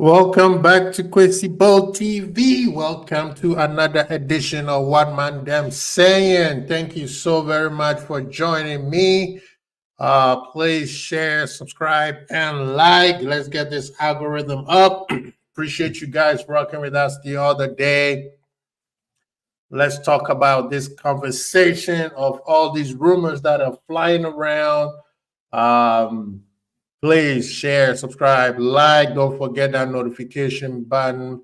Welcome back to Quincy Bowl TV. Welcome to another edition of What ManDem saying. Thank you so very much for joining me. Please share, subscribe, and like. Let's get this algorithm up. Appreciate you guys rocking with us the other day. Let's talk about this conversation of all these rumors that are flying around. Please share, subscribe, like. Don't forget that notification button.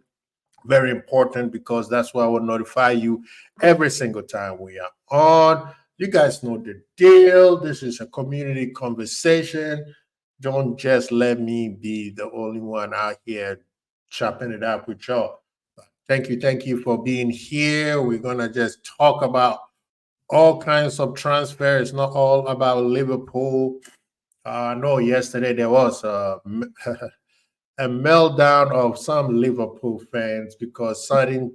Very important because that's why I will notify you every single time we are on. You guys know the deal. This is a community conversation. Don't just let me be the only one out here chopping it up with y'all. Thank you for being here. We're gonna just talk about all kinds of transfers. It's not all about Liverpool. I know yesterday there was a meltdown of some Liverpool fans because sudden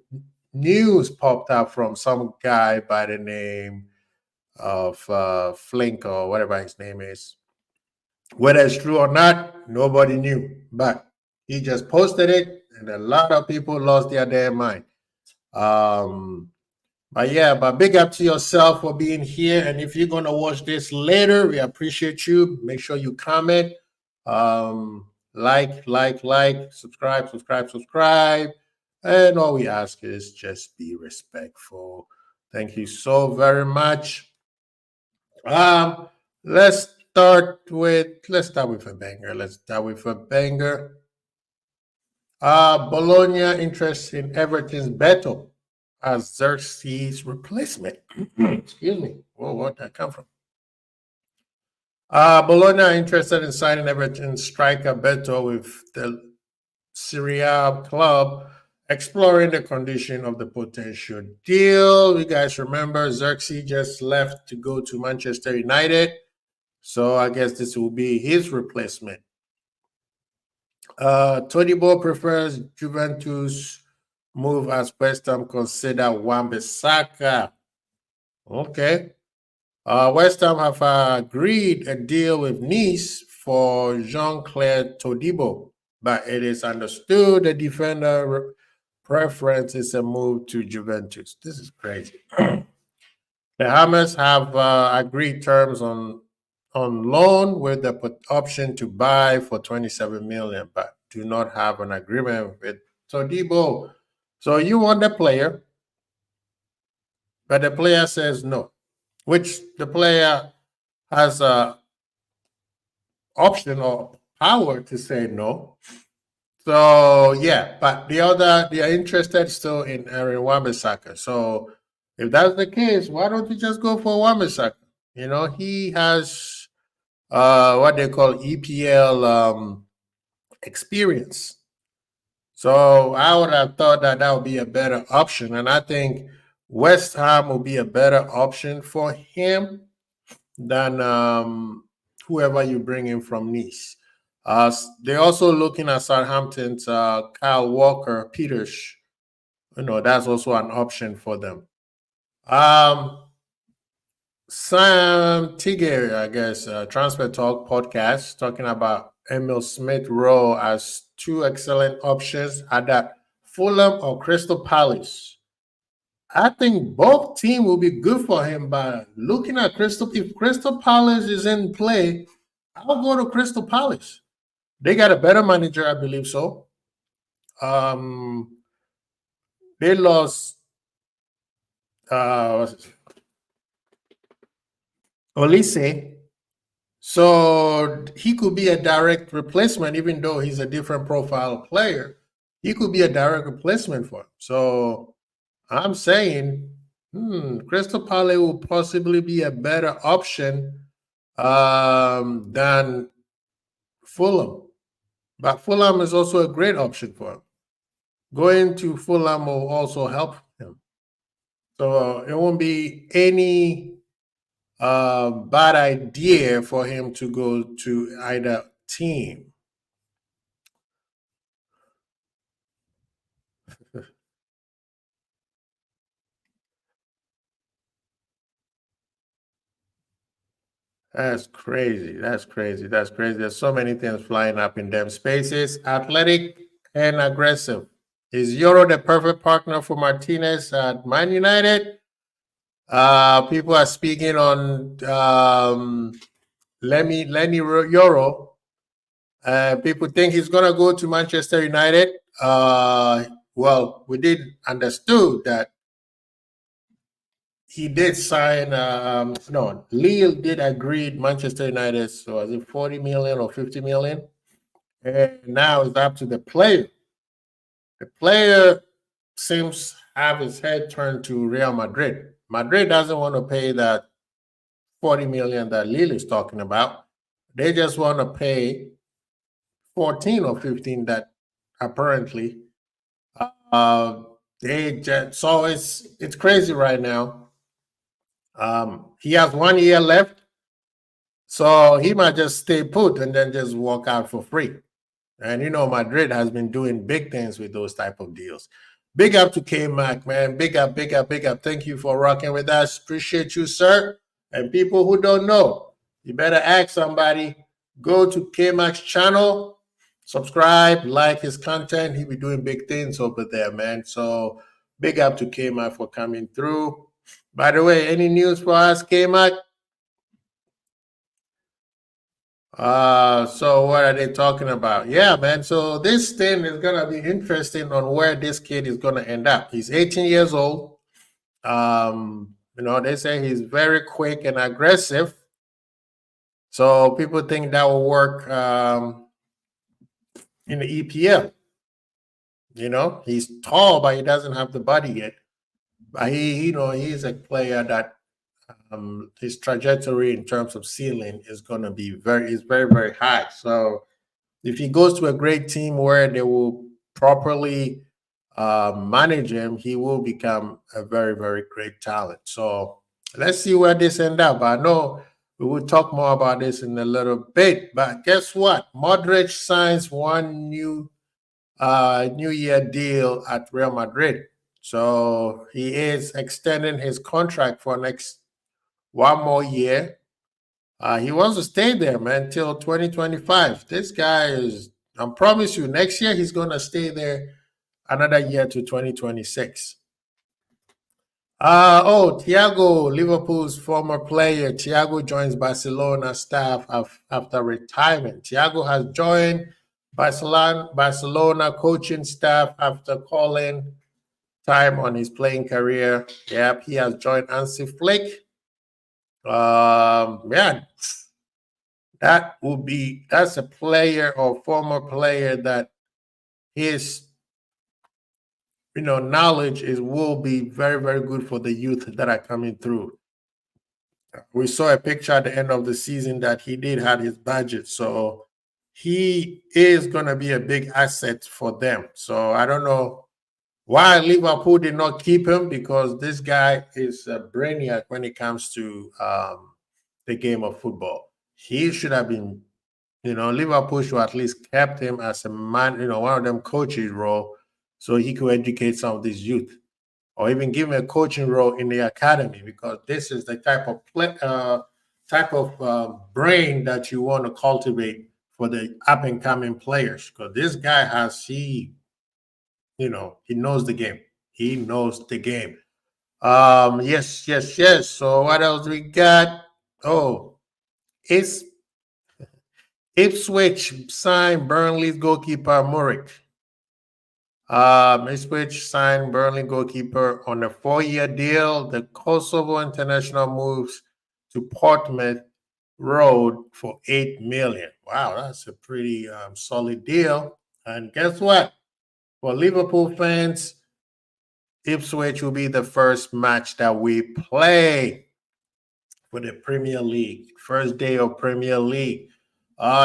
news popped up from some guy by the name of Flink or whatever his name is. Whether it's true or not, nobody knew, but he just posted it, and a lot of people lost their damn mind. But big up to yourself for being here. And if you're gonna watch this later, we appreciate you. Make sure you comment, like, subscribe. And all we ask is just be respectful. Thank you so very much. Let's start with a banger. Bologna interest in Everton's Beto as Xerxes' replacement. Excuse me. Whoa, where'd that come from? Bologna interested in signing Everton striker Beto with the Serie A club, exploring the condition of the potential deal. You guys remember Xerxes just left to go to Manchester United, so I guess this will be his replacement. Todibo prefers Juventus move as West Ham consider Wan-Bissaka. Okay. West Ham have agreed a deal with Nice for Jean-Claire Todibo, but it is understood the defender preference is a move to Juventus. This is crazy. The Hammers have agreed terms on loan with the option to buy for 27 million, but do not have an agreement with Todibo. So you want the player, but the player says no, which the player has a option or power to say no. So yeah, but they are interested still in Aaron Wan-Bissaka. So if that's the case, why don't you just go for Wan-Bissaka? You know, he has what they call EPL experience. So I would have thought that would be a better option, and I think West Ham will be a better option for him than whoever you bring in from Nice. They're also looking at Southampton's Kyle Walker-Peters. You know, that's also an option for them. Sam Tigger, I guess, Transfer Talk podcast, talking about Emil Smith Rowe as two excellent options at that Fulham or Crystal Palace. I think both teams will be good for him, but looking at if Crystal Palace is in play, I'll go to Crystal Palace. They got a better manager, I believe so. They lost Olise, so he could be a direct replacement, even though he's a different profile player. He could be a direct replacement for him. So I'm saying Crystal Palace will possibly be a better option than Fulham. But Fulham is also a great option for him. Going to Fulham will also help him. So it won't be any bad idea for him to go to either team. That's crazy. There's so many things flying up in them spaces. Athletic and aggressive. Is Euro the perfect partner for Martinez at Man United? People are speaking on Lenny Euro. People think he's going to go to Manchester United. Well, we did understood that he did sign. No, Lille did agree Manchester United. So is it 40 million or 50 million? And now it's up to the player. The player seems have his head turned to Real Madrid. Madrid doesn't want to pay that 40 million that Lille is talking about. They just want to pay 14 or 15 that apparently they just, so it's crazy right now. He has 1 year left, so he might just stay put and then just walk out for free. And Madrid has been doing big things with those type of deals. Big up to K Mac, man. Big up, big up, big up. Thank you for rocking with us. Appreciate you, sir. And people who don't know, you better ask somebody. Go to K Mac's channel, subscribe, like his content. He be doing big things over there, man. So big up to K Mac for coming through. By the way, any news for us, K Mac? So what are they talking about? Yeah, man. So this thing is gonna be interesting on where this kid is gonna end up. He's 18 years old. They say he's very quick and aggressive. So people think that will work in the EPL. He's tall, but he doesn't have the body yet. But he's a player that his trajectory in terms of ceiling is gonna be very, very high. So if he goes to a great team where they will properly manage him, he will become a very, very great talent. So let's see where this ends up. I know we will talk more about this in a little bit. But guess what? Modric signs one new year deal at Real Madrid. So he is extending his contract for next 1 more year. He wants to stay there, man, till 2025. This guy is, I promise you, next year he's going to stay there another year to 2026. Thiago, Liverpool's former player. Thiago joins Barcelona staff after retirement. Thiago has joined Barcelona coaching staff after calling time on his playing career. Yep, he has joined Hansi Flick. Man, that's a player or former player that his knowledge will be very, very good for the youth that are coming through. We saw a picture at the end of the season that he did have his budget, so he is going to be a big asset for them. So I don't know why Liverpool did not keep him, because this guy is a brainiac when it comes to the game of football. He should have been, Liverpool should at least kept him as a man, one of them coaches role, so he could educate some of these youth, or even give him a coaching role in the academy, because this is the type of brain that you want to cultivate for the up and coming players. Because this guy he knows the game. He knows the game. Yes. So what else we got? Oh, it's Ipswich signed Burnley's goalkeeper Muric. Ipswich signed Burnley goalkeeper on a 4-year deal. The Kosovo international moves to Portsmouth Road for $8 million. Wow, that's a pretty solid deal. And guess what? For Liverpool fans, Ipswich will be the first match that we play for the Premier League. First day of Premier League.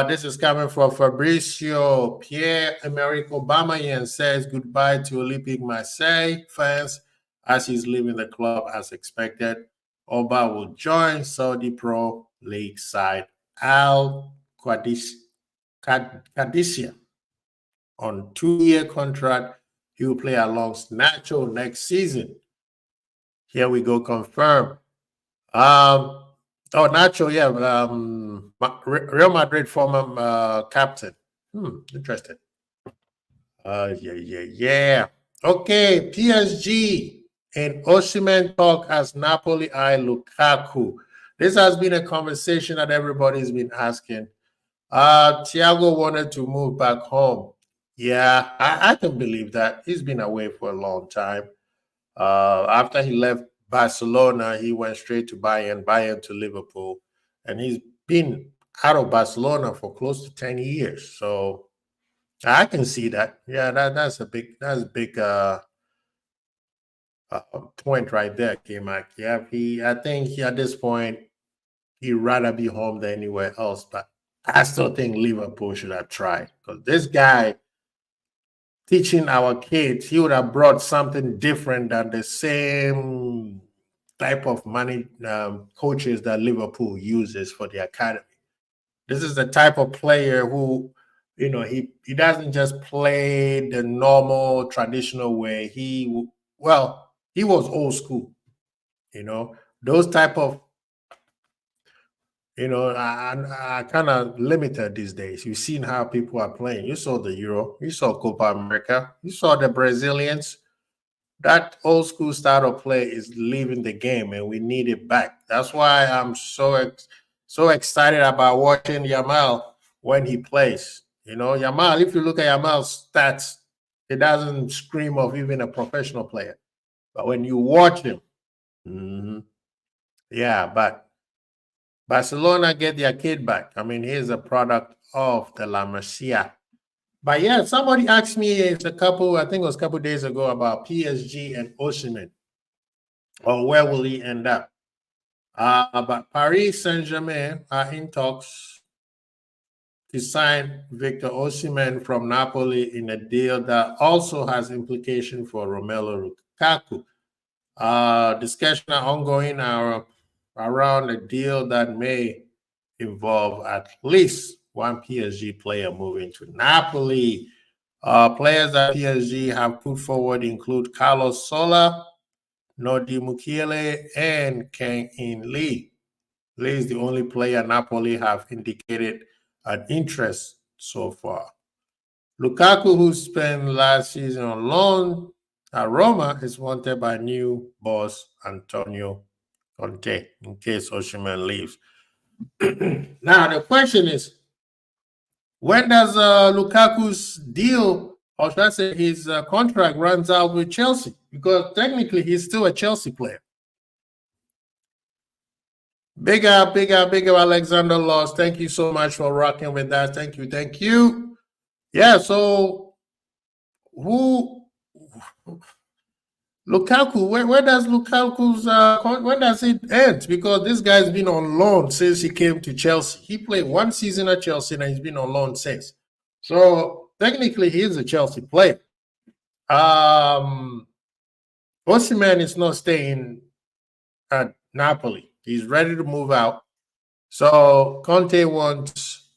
This is coming from Fabricio. Pierre-Emerick Aubameyang says goodbye to Olympique Marseille fans as he's leaving the club as expected. Oba will join Saudi Pro League side Al Qadisiyah on 2-year contract. He will play alongside Nacho next season. Here we go, confirmed. Nacho, yeah. Real Madrid former captain. Interesting. Yeah. Okay, PSG and Osimhen talk as Napoli eye Lukaku. This has been a conversation that everybody's been asking. Thiago wanted to move back home. Yeah, I can believe that. He's been away for a long time. After he left Barcelona, he went straight to Bayern to Liverpool, and he's been out of Barcelona for close to 10 years. So I can see that. Yeah, that's a big point right there, K-Mac. Yeah, I think at this point he'd rather be home than anywhere else. But I still think Liverpool should have tried because this guy teaching our kids, he would have brought something different than the same type of money coaches that Liverpool uses for the academy. This is the type of player who, he doesn't just play the normal traditional way. He was old school. Those type of are kind of limited these days. You've seen how people are playing. You saw the Euro, you saw Copa America, you saw the Brazilians. That old school style of play is leaving the game, and we need it back. That's why I'm so excited about watching Yamal when he plays. Yamal. If you look at Yamal's stats, it doesn't scream of even a professional player. But when you watch him, yeah. But Barcelona get their kid back. I mean, he's a product of the La Masia. But yeah, somebody asked me I think it was a couple days ago about PSG and Osimhen, or where will he end up? But Paris Saint-Germain are in talks to sign Victor Osimhen from Napoli in a deal that also has implication for Romelu Lukaku. Discussions are ongoing around a deal that may involve at least one PSG player moving to Napoli. Players that PSG have put forward include Carlos Sola, Nodi Mukiele, and Kang In Lee. Lee is the only player Napoli have indicated an interest so far. Lukaku, who spent last season on loan at Roma, is wanted by new boss Antonio Conte in case Osimhen leaves. Now, the question is, when does Lukaku's deal, or should I say his contract, runs out with Chelsea? Because technically he's still a Chelsea player. Big up, Alexander Loss. Thank you so much for rocking with us. Thank you. Yeah, so Lukaku, when does Lukaku's when does it end? Because this guy's been on loan since he came to Chelsea. He played one season at Chelsea and he's been on loan since. So technically he is a Chelsea player. Osimhen is not staying at Napoli. He's ready to move out. So Conte wants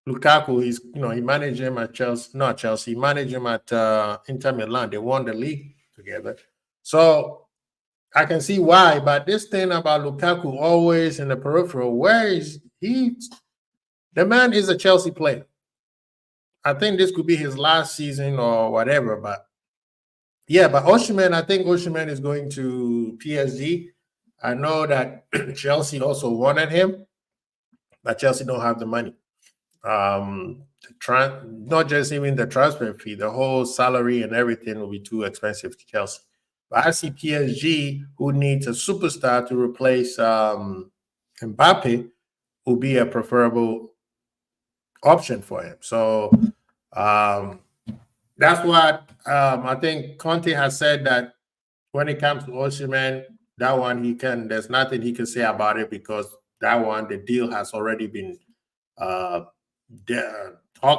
Lukaku. He managed him at Chelsea, not Chelsea. He managed him at Inter Milan. They won the league together. So I can see why. But this thing about Lukaku always in the peripheral, where is he? The man is a Chelsea player. I think this could be his last season or whatever. But yeah, but Osimhen, I think Osimhen is going to PSG. I know that Chelsea also wanted him, but Chelsea don't have the money. Not just even the transfer fee, the whole salary and everything will be too expensive to Chelsea. But I see PSG, who needs a superstar to replace Mbappe, will be a preferable option for him. So that's what I think Conte has said, that when it comes to Osimhen, that one there's nothing he can say about it, because that one, the deal has already been talked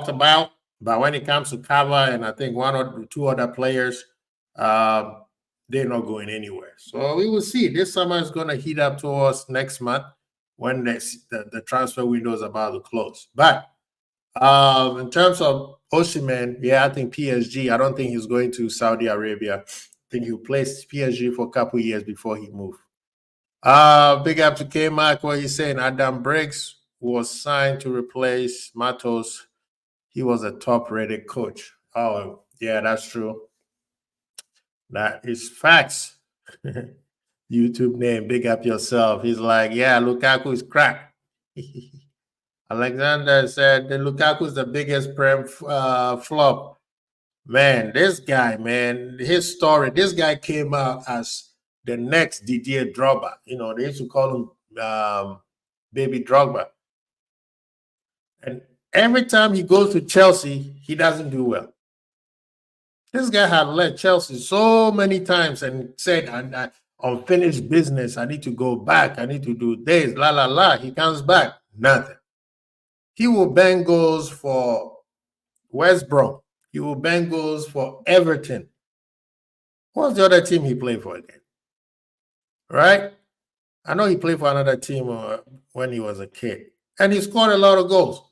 about. But when it comes to Kava and I think one or two other players, they're not going anywhere. So we will see. This summer is going to heat up towards next month when the transfer window is about to close. But in terms of Osimhen, yeah, I think PSG. I don't think he's going to Saudi Arabia. I think he'll play PSG for a couple years before he moves. Big up to K-Mac, what he's saying. Adam Briggs was signed to replace Matos. He was a top-rated coach. Oh, Yeah, that's true. That is facts. YouTube name, big up yourself. He's like, yeah, Lukaku is crap. Alexander said the Lukaku is the biggest prem flop. Man, this guy, man, his story. This guy came out as the next Didier Drogba. You know, they used to call him Baby Drogba. And every time he goes to Chelsea, he doesn't do well. This guy had led Chelsea so many times and said, unfinished business. I need to go back. I need to do this. La la la. He comes back. Nothing. He will bang goals for West Brom. He will bang goals for Everton. What's the other team he played for again? Right? I know he played for another team when he was a kid. And he scored a lot of goals.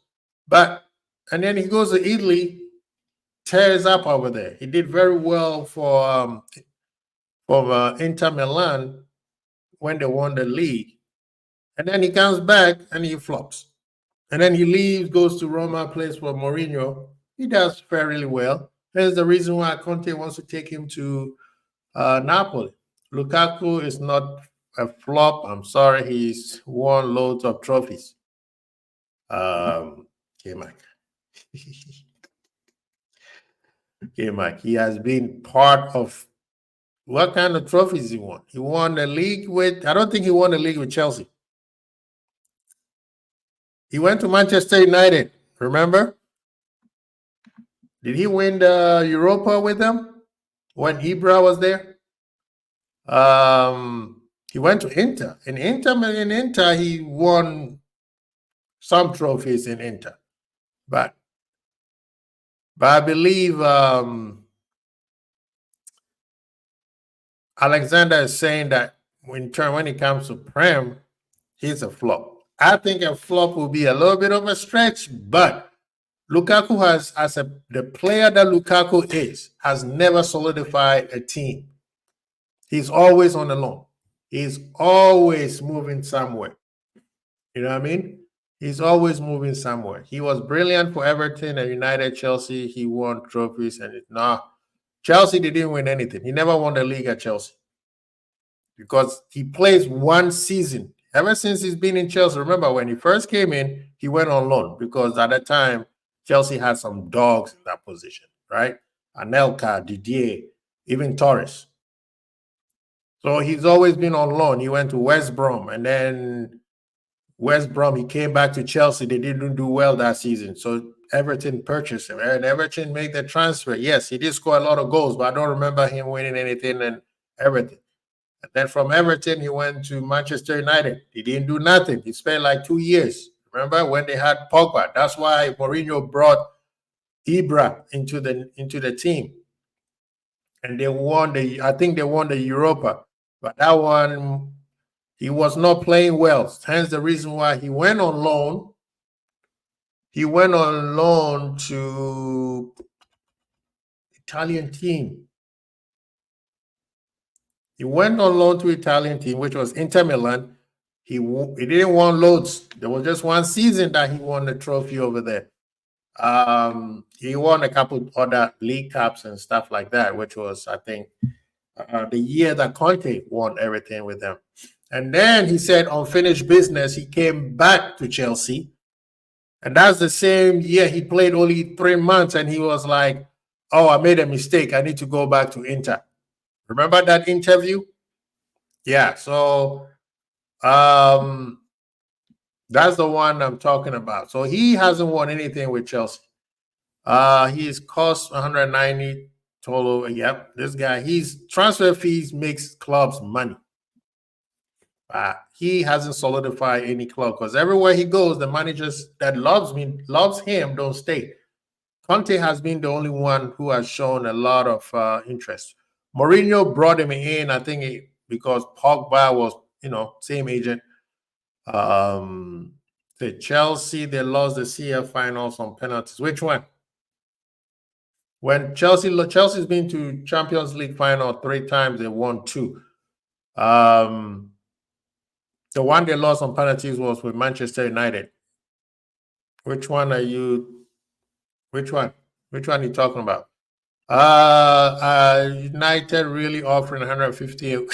And then he goes to Italy, tears up over there. He did very well for Inter Milan when they won the league. And then he comes back and he flops. And then he leaves, goes to Roma, plays for Mourinho. He does fairly well. That's the reason why Conte wants to take him to Napoli. Lukaku is not a flop. I'm sorry, he's won loads of trophies. K-Mac. K-Mac. He has been part of what kind of trophies he won? He won the league with, I don't think he won the league with Chelsea. He went to Manchester United, remember? Did he win the Europa with them when Ibra was there? He went to Inter. In Inter, he won some trophies in Inter. But I believe Alexander is saying that when it comes to Prem, he's a flop. I think a flop will be a little bit of a stretch, but Lukaku the player that Lukaku is, has never solidified a team. He's always on the loan. He's always moving somewhere. You know what I mean? He's always moving somewhere. He was brilliant for Everton and United, Chelsea. He won trophies and Chelsea didn't win anything. He never won the league at Chelsea because he plays one season. Ever since he's been in Chelsea, remember when he first came in, he went on loan because at that time, Chelsea had some dogs in that position, right? Anelka, Didier, even Torres. So he's always been on loan. He went to West Brom, and then West Brom, he came back to Chelsea. They didn't do well that season. So Everton purchased him, and Everton made the transfer. Yes, he did score a lot of goals, but I don't remember him winning anything in Everton. And then from Everton, he went to Manchester United. He didn't do nothing. He spent like 2 years. Remember when they had Pogba? That's why Mourinho brought Ibra into the team. And they won I think they won the Europa. But that one, he was not playing well. Hence the reason why he went on loan. He went on loan to Italian team. He went on loan to Italian team, which was Inter Milan. He didn't won loads. There was just one season that he won the trophy over there. He won a couple other league cups and stuff like that, which was, I think, the year that Conte won everything with them. And then he said unfinished business. He came back to Chelsea. And that's the same year he played only 3 months. And he was like, oh, I made a mistake. I need to go back to Inter. Remember that interview? Yeah. So that's the one I'm talking about. So he hasn't won anything with Chelsea. He's cost 190 total. Yep. This guy, his transfer fees makes clubs money. He hasn't solidified any club because everywhere he goes, the managers that loves him don't stay. Conte has been the only one who has shown a lot of interest. Mourinho brought him in, I think, because Pogba was, same agent. The Chelsea, they lost the CF finals on penalties. Which one? When Chelsea's been to Champions League final 3 times, they won 2. The one they lost on penalties was with Manchester United. Which one are you talking about? United really offering 150.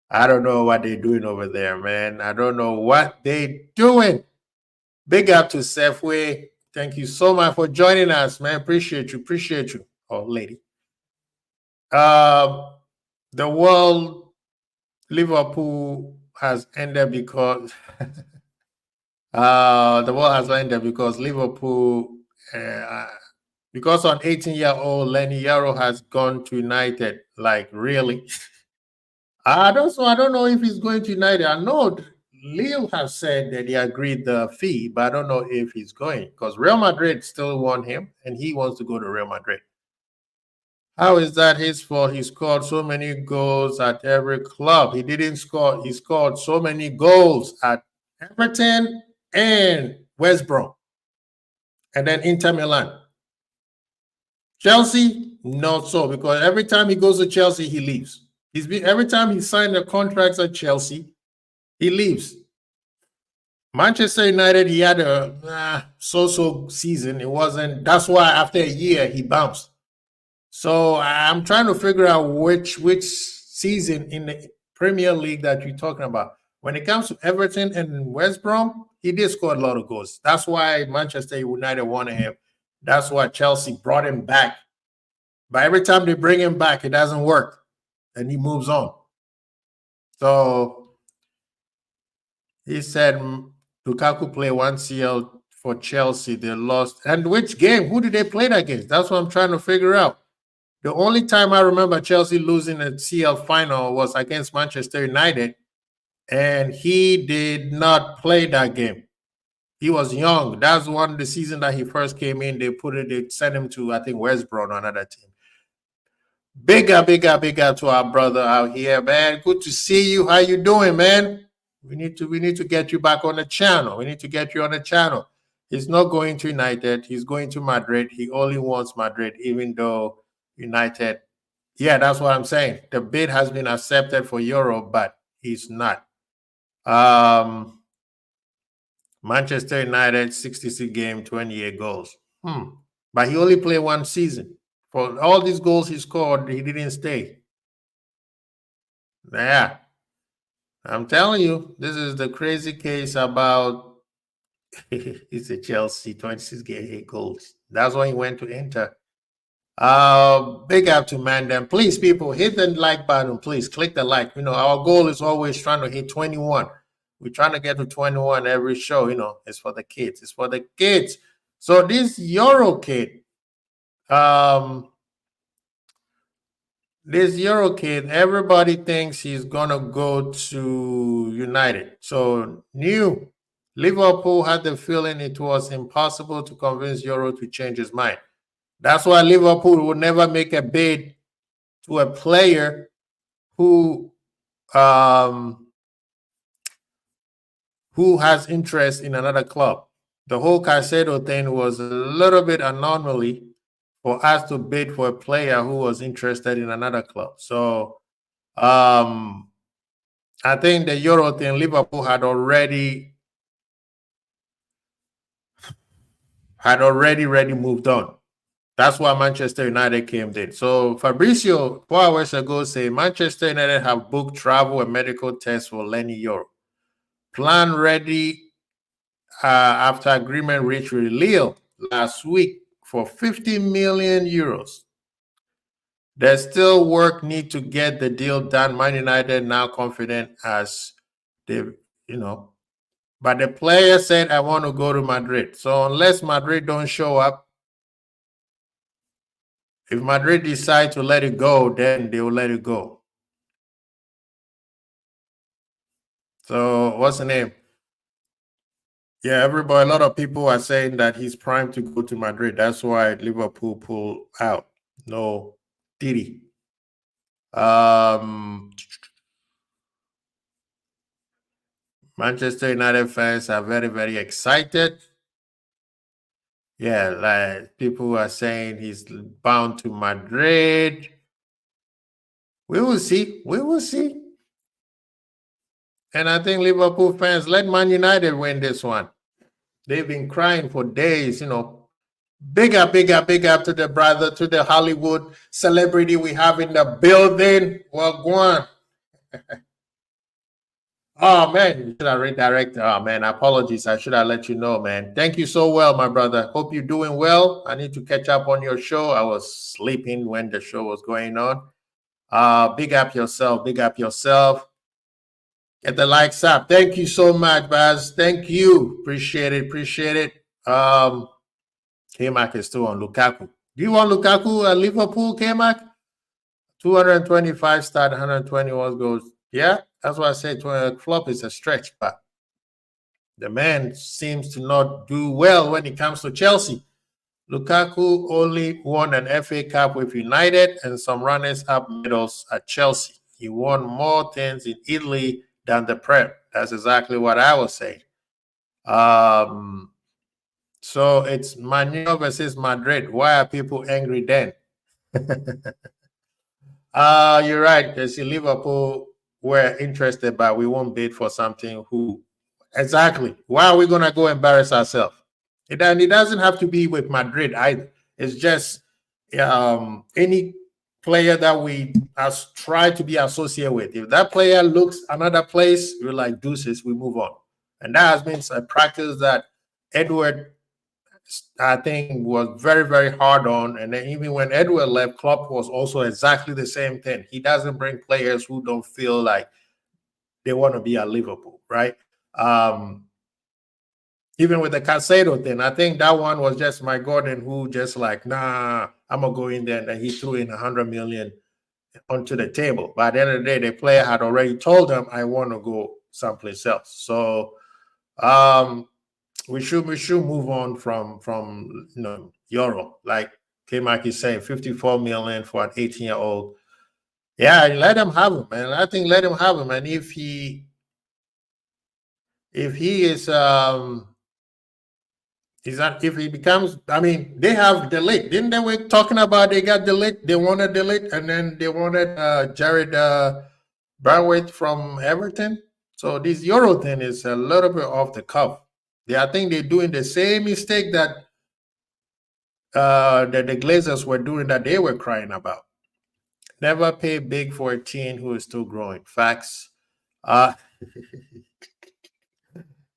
I don't know what they're doing over there, man. I don't know what they're doing. Big up to Safeway. Thank you so much for joining us, man. Appreciate you. Appreciate you. Oh, lady. Uh, the world, Liverpool has ended because the world has ended because Liverpool, uh, because on 18-year-old Lenny Yaro has gone to United. Like, really? I don't know if he's going to United. I know Lille has said that he agreed the fee, but I don't know if he's going because Real Madrid still want him and he wants to go to Real Madrid. How is that his fault? He scored so many goals at every club. He didn't score. He scored so many goals at Everton and West Brom, and then Inter Milan. Chelsea, not so, because every time he goes to Chelsea, he leaves. Every time he signed the contracts at Chelsea, he leaves. Manchester United, he had a so-so season. It wasn't. That's why after a year he bounced. So I'm trying to figure out which season in the Premier League that you're talking about. When it comes to Everton and West Brom, he did score a lot of goals. That's why Manchester United wanted him. That's why Chelsea brought him back. But every time they bring him back, it doesn't work, and he moves on. So he said Lukaku played one CL for Chelsea. They lost. And which game? Who did they play that against? That's what I'm trying to figure out. The only time I remember Chelsea losing a CL final was against Manchester United, and he did not play that game. He was young. That's one of the season that he first came in. They sent him to, I think, West Brom or another team. Bigger to our brother out here, man. Good to see you. How you doing, man? We need to get you back on the channel. We need to get you on the channel. He's not going to United. He's going to Madrid. He only wants Madrid, even though United. Yeah, that's what I'm saying. The bid has been accepted for Europe, but he's not. Manchester United, 66 game, 28 goals. But he only played one season. For all these goals he scored, he didn't stay. Yeah. I'm telling you, this is the crazy case about it's a Chelsea, 26 game, 8 goals. That's why he went to Inter. Big up to ManDem. Please, people, hit the like button. Please click the like. Our goal is always trying to hit 21. We're trying to get to 21 every show. It's for the kids. It's for the kids. So this Euro kid, everybody thinks he's gonna go to United. So Liverpool had the feeling it was impossible to convince Euro to change his mind. That's why Liverpool would never make a bid to a player who has interest in another club. The whole Caicedo thing was a little bit anomaly for us to bid for a player who was interested in another club. So I think the Euro thing, Liverpool had already moved on. That's why Manchester United came in. So Fabrizio 4 hours ago said Manchester United have booked travel and medical tests for Lenny Yoro. Plan ready after agreement reached with Lille last week for 50 million euros. There's still work need to get the deal done. Man United now confident as they, but the player said, I want to go to Madrid. So unless Madrid don't show up, if Madrid decide to let it go, then they will let it go. So what's the name? Yeah, a lot of people are saying that he's primed to go to Madrid. That's why Liverpool pull out. No Diddy. Manchester United fans are very, very excited. Yeah, like people are saying he's bound to Madrid. We will see. We will see. And I think Liverpool fans, let Man United win this one. They've been crying for days, Big up, big up, big up to the brother, to the Hollywood celebrity we have in the building. Well, go on. Oh man, you should have redirected. Oh man, apologies. I should have let you know, man. Thank you so well, my brother. Hope you're doing well. I need to catch up on your show. I was sleeping when the show was going on. Big up yourself, big up yourself. Get the likes up. Thank you so much, Baz. Thank you. Appreciate it, appreciate it. K-Mac is still on Lukaku. Do you want Lukaku at Liverpool, K-Mac? 225 start, 121 goals. Yeah, that's why I said flop is a stretch, but the man seems to not do well when it comes to Chelsea. Lukaku only won an FA Cup with United and some runners-up medals at Chelsea. He won more things in Italy than the Prem. That's exactly what I was saying. So it's Manu versus Madrid. Why are people angry then? You're right. You see, Liverpool were interested, but we won't bid for something who exactly. Why are we gonna go embarrass ourselves? It doesn't have to be with Madrid either. It's just any player that we try to be associated with. If that player looks another place, we're like deuces, we move on. And that has been a practice that Edward, I think, was very, very hard on. And then even when Edward left, Klopp was also exactly the same thing. He doesn't bring players who don't feel like they want to be at Liverpool, right? Even with the Casado thing, I think that one was just Mike Gordon who just like, nah, I'm gonna go in there, and he threw in 100 million onto the table. By the end of the day, the player had already told him, I want to go someplace else. So we should move on from Euro. Like K-Mac is saying, 54 million for an 18-year-old. Yeah, let him have him, man. I think let him have him. And if he is if he becomes, I mean, they have delete. Didn't they were talking about they got delete? They wanted delete, and then they wanted Jared Barwick from Everton. So this Euro thing is a little bit off the cuff. I think they're doing the same mistake that the Glazers were doing, that they were crying about. Never pay big for a teen who is still growing. Facts.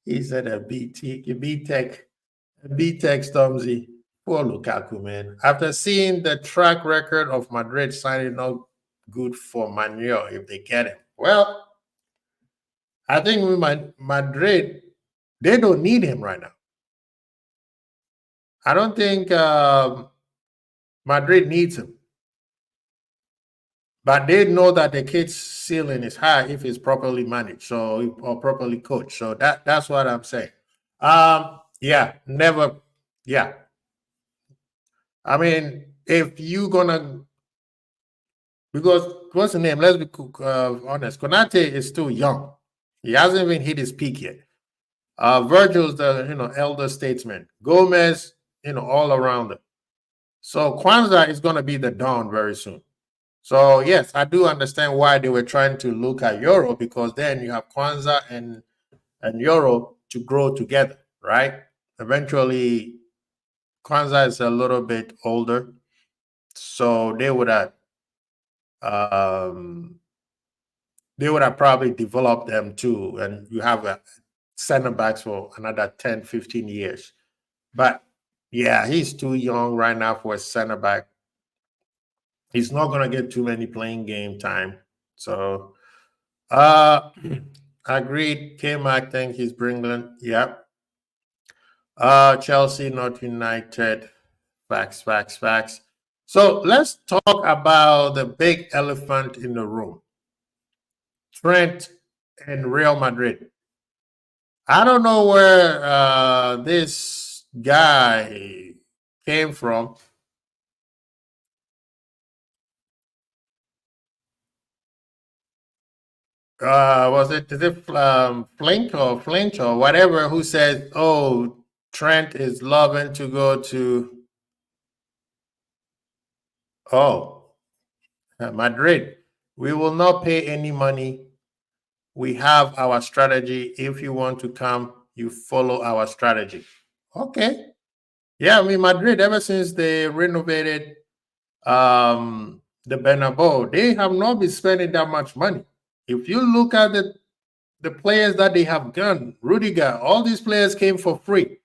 He said a B-Tech Stormzy. Poor Lukaku, man. After seeing the track record of Madrid signing up good for Manu if they get him. Well, I think with Madrid, they don't need him right now. I don't think Madrid needs him. But they know that the kid's ceiling is high if it's properly managed, or properly coached. So that's what I'm saying. Yeah, never. Yeah, I mean, if you gonna, because what's the name? Let's be honest. Konate is still young. He hasn't even hit his peak yet. Virgil's the elder statesman. Gomez, all around him. So Kwanzaa is gonna be the dawn very soon. So yes, I do understand why they were trying to look at Euro, because then you have Kwanzaa and Euro to grow together, right? Eventually, Kwanzaa is a little bit older, so they would have probably developed them too, and you have a center backs for another 10, 15 years. But yeah, he's too young right now for a center back. He's not gonna get too many playing game time. So agreed. K-Mac, think he's Bringland. Yep. Chelsea, not United. Facts. So let's talk about the big elephant in the room. Trent and Real Madrid. I don't know where this guy came from. Was it Flink or Flinch or whatever, who said, oh, Trent is loving to go to Madrid. We will not pay any money. We have our strategy. If you want to come, you follow our strategy. Okay. Yeah, I mean Madrid, ever since they renovated the Bernabeu, they have not been spending that much money. If you look at the players that they have gone, Rudiger, all these players came for free.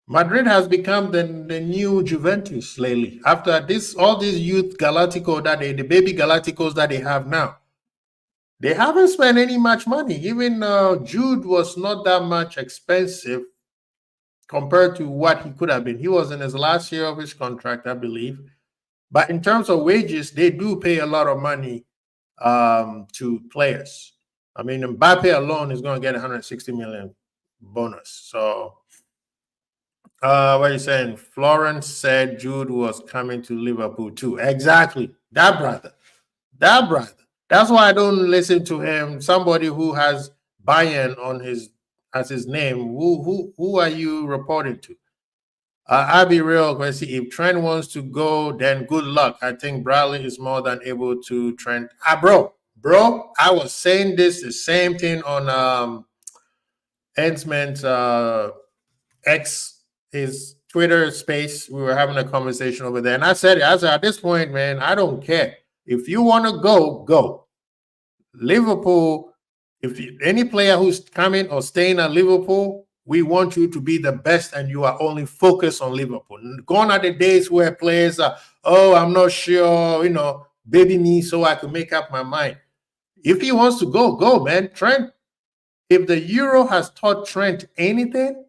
Madrid has become the new Juventus lately. After this, all these youth Galactico the baby Galacticos that they have now, they haven't spent any much money. Even Jude was not that much expensive compared to what he could have been. He was in his last year of his contract, I believe. But in terms of wages, they do pay a lot of money to players. I mean, Mbappe alone is going to get 160 million bonus. So, what are you saying? Florence said Jude was coming to Liverpool too. Exactly. That brother. That brother. That's why I don't listen to him. Somebody who has Bayern on his as his name. Who are you reporting to? I'll be real, Quincy. If Trent wants to go, then good luck. I think Bradley is more than able to Trent. Bro, I was saying this the same thing on Ensman's X, his Twitter space. We were having a conversation over there, and I said, at this point, man, I don't care. If you want to go, go. Liverpool, any player who's coming or staying at Liverpool, we want you to be the best, and you are only focused on Liverpool. Gone are the days where players are, oh, I'm not sure, baby me so I can make up my mind. If he wants to go, go, man. Trent, if the Euro has taught Trent anything,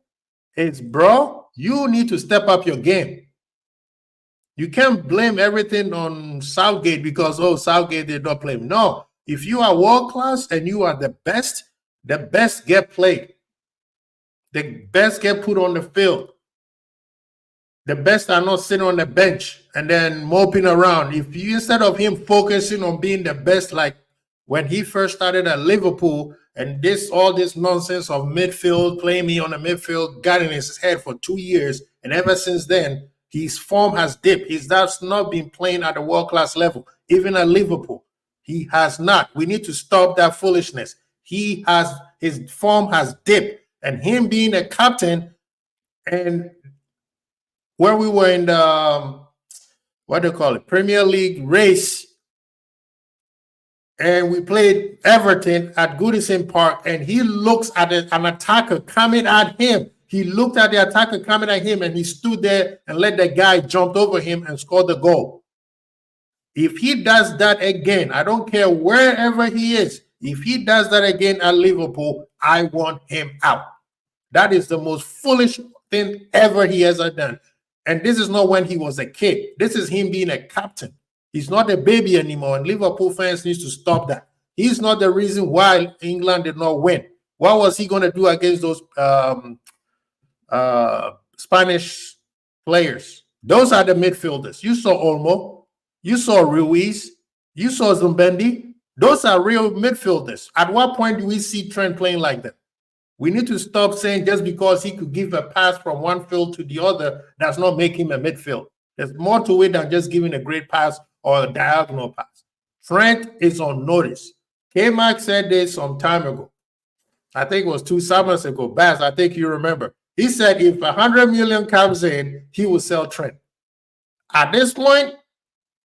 it's, bro, you need to step up your game. You can't blame everything on Southgate because, Southgate did not play him. No, if you are world class and you are the best get played. The best get put on the field. The best are not sitting on the bench and then moping around. If you, instead of him focusing on being the best, like when he first started at Liverpool, and all this nonsense of midfield, playing me on the midfield, got in his head for 2 years, and ever since then, his form has dipped. He's not been playing at a world-class level, even at Liverpool. He has not. We need to stop that foolishness. His form has dipped, and him being a captain, and when we were in the Premier League race, and we played Everton at Goodison Park, and he looks at an attacker coming at him. He looked at the attacker coming at him, and he stood there and let the guy jump over him and score the goal. If he does that again, I don't care wherever he is, if he does that again at Liverpool, I want him out. That is the most foolish thing ever he has done. And this is not when he was a kid. This is him being a captain. He's not a baby anymore, and Liverpool fans need to stop that. He's not the reason why England did not win. What was he going to do against those Spanish players? Those are the midfielders. You saw Olmo. You saw Ruiz. You saw Zumbendi. Those are real midfielders. At what point do we see Trent playing like that? We need to stop saying just because he could give a pass from one field to the other does not make him a midfield. There's more to it than just giving a great pass or a diagonal pass. Trent is on notice. K-Mac said this some time ago. I think it was 2 summers ago. Baz, I think you remember. He said if 100 million comes in, he will sell Trent. At this point,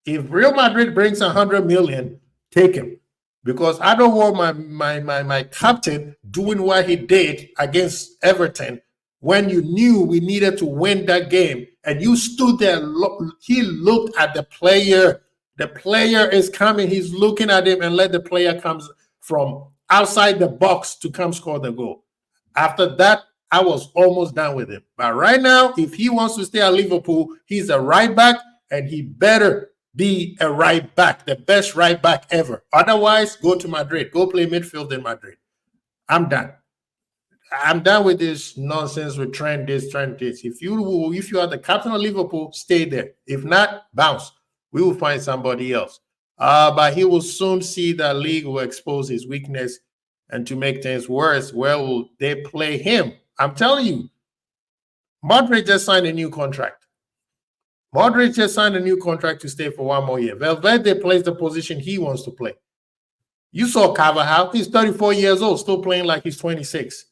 if Real Madrid brings 100 million, take him. Because I don't want my captain doing what he did against Everton when you knew we needed to win that game. And you stood there, he looked at the player. The player is coming. He's looking at him and let the player comes from outside the box to come score the goal. After that, I was almost done with him. But right now, if he wants to stay at Liverpool, he's a right back, and he better be a right back, the best right back ever. Otherwise, go to Madrid. Go play midfield in Madrid. I'm done. I'm done with this nonsense with Trent this, Trent this. If you are the captain of Liverpool, stay there. If not, bounce. We will find somebody else. But he will soon see that league will expose his weakness, and to make things worse, where will they play him? I'm telling you, Modric just signed a new contract. Modric just signed a new contract to stay for 1 more year. Valverde plays the position he wants to play. You saw Carvajal. He's 34 years old, still playing like he's 26.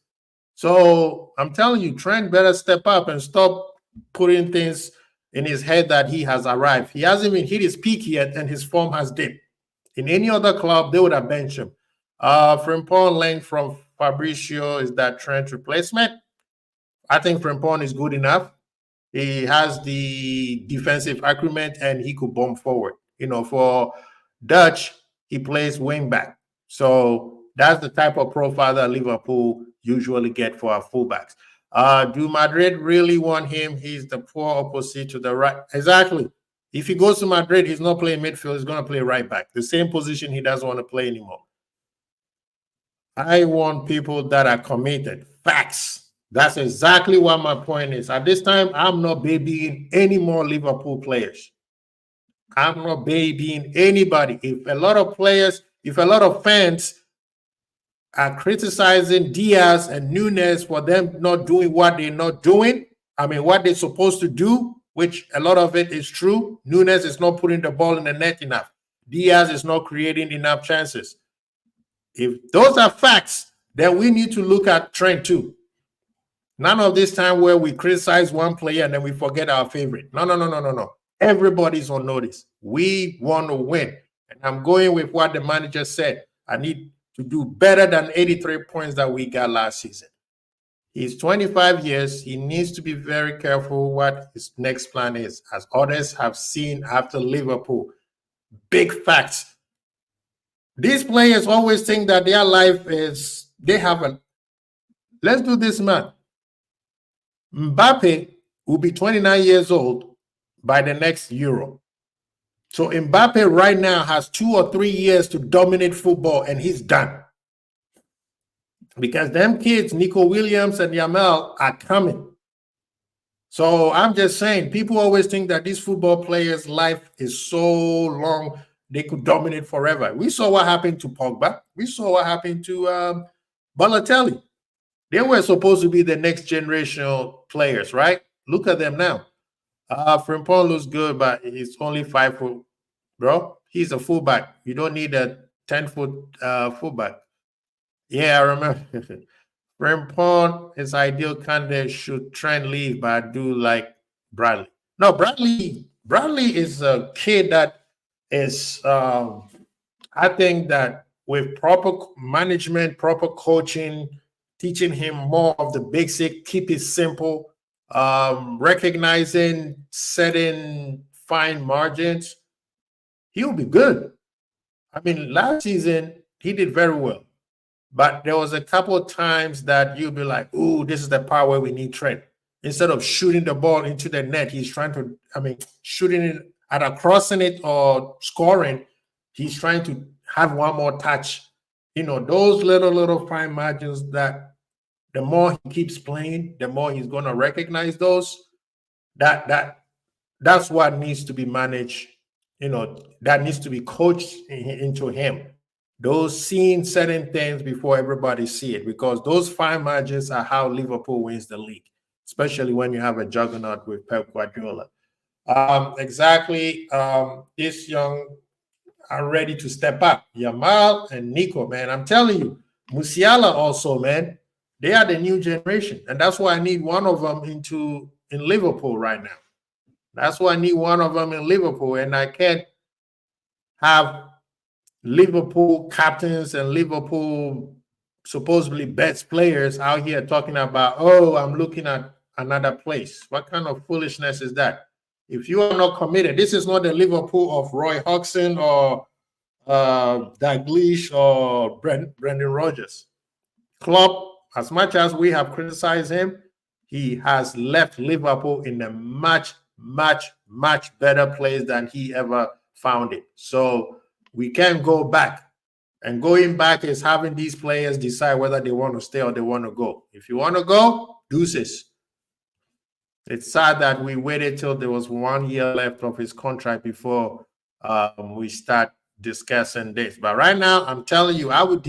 So I'm telling you, Trent better step up and stop putting things in his head that he has arrived. He hasn't even hit his peak yet, and his form has dipped. In any other club, they would have benched him. Frimpong Lane from Fabricio is that Trent replacement. I think Frimpong is good enough. He has the defensive acumen and he could bomb forward. For Dutch, he plays wing back. So that's the type of profile that Liverpool usually get for our fullbacks. Do Madrid really want him? He's the poor opposite to the right. Exactly. If he goes to Madrid, he's not playing midfield. He's going to play right back. The same position he doesn't want to play anymore. I want people that are committed. Facts. That's exactly what my point is. At this time, I'm not babying any more Liverpool players. I'm not babying anybody. If a lot of fans are criticizing Diaz and Nunes for them not doing what they're not doing, what they're supposed to do, which a lot of it is true. Nunes is not putting the ball in the net enough. Diaz is not creating enough chances. If those are facts, then we need to look at Trent too. None of this time where we criticize one player and then we forget our favorite. No. Everybody's on notice. We want to win. And I'm going with what the manager said. I need to do better than 83 points that we got last season. He's 25 years. He needs to be very careful what his next plan is. As others have seen after Liverpool, big facts. These players always think that their life is, they haven't. Let's do this, man. Mbappe will be 29 years old by the next Euro. So Mbappe right now has 2 or 3 years to dominate football and he's done. Because them kids, Nico Williams and Yamal, are coming. So I'm just saying, people always think that these football players' life is so long, they could dominate forever. We saw what happened to Pogba. We saw what happened to Balotelli. They were supposed to be the next generational players, right? Look at them now. Frimpong looks good, but he's only 5 foot, bro. He's a fullback. You don't need a 10-foot fullback. Yeah, I remember. Frimpong is ideal candidate. Should Trent leave, but I do like Bradley. No, Bradley is a kid that is. I think that with proper management, proper coaching, teaching him more of the basic, keep it simple, recognizing, setting fine margins, he'll be good. Last season, he did very well. But there was a couple of times that you'll be like, ooh, this is the part where we need Trent. Instead of shooting the ball into the net, he's trying to, shooting it, either crossing it or scoring, he's trying to have one more touch. Those little fine margins that the more he keeps playing, the more he's going to recognize those. That's what needs to be managed. That needs to be coached into him. Those seeing certain things before everybody see it, because those fine margins are how Liverpool wins the league, especially when you have a juggernaut with Pep Guardiola. Exactly. This young are ready to step up. Yamal and Nico, man. I'm telling you, Musiala also, man. They are the new generation. And that's why I need one of them in Liverpool right now. That's why I need one of them in Liverpool. And I can't have Liverpool captains and Liverpool supposedly best players out here talking about, oh, I'm looking at another place. What kind of foolishness is that? If you are not committed, this is not the Liverpool of Roy Hodgson or Dalglish or Brendan Rodgers. Klopp, as much as we have criticized him, he has left Liverpool in a much, much, much better place than he ever found it. So we can't go back. And going back is having these players decide whether they want to stay or they want to go. If you want to go, deuces. It's sad that we waited till there was 1 year left of his contract before we start discussing this. But right now, I'm telling you, I would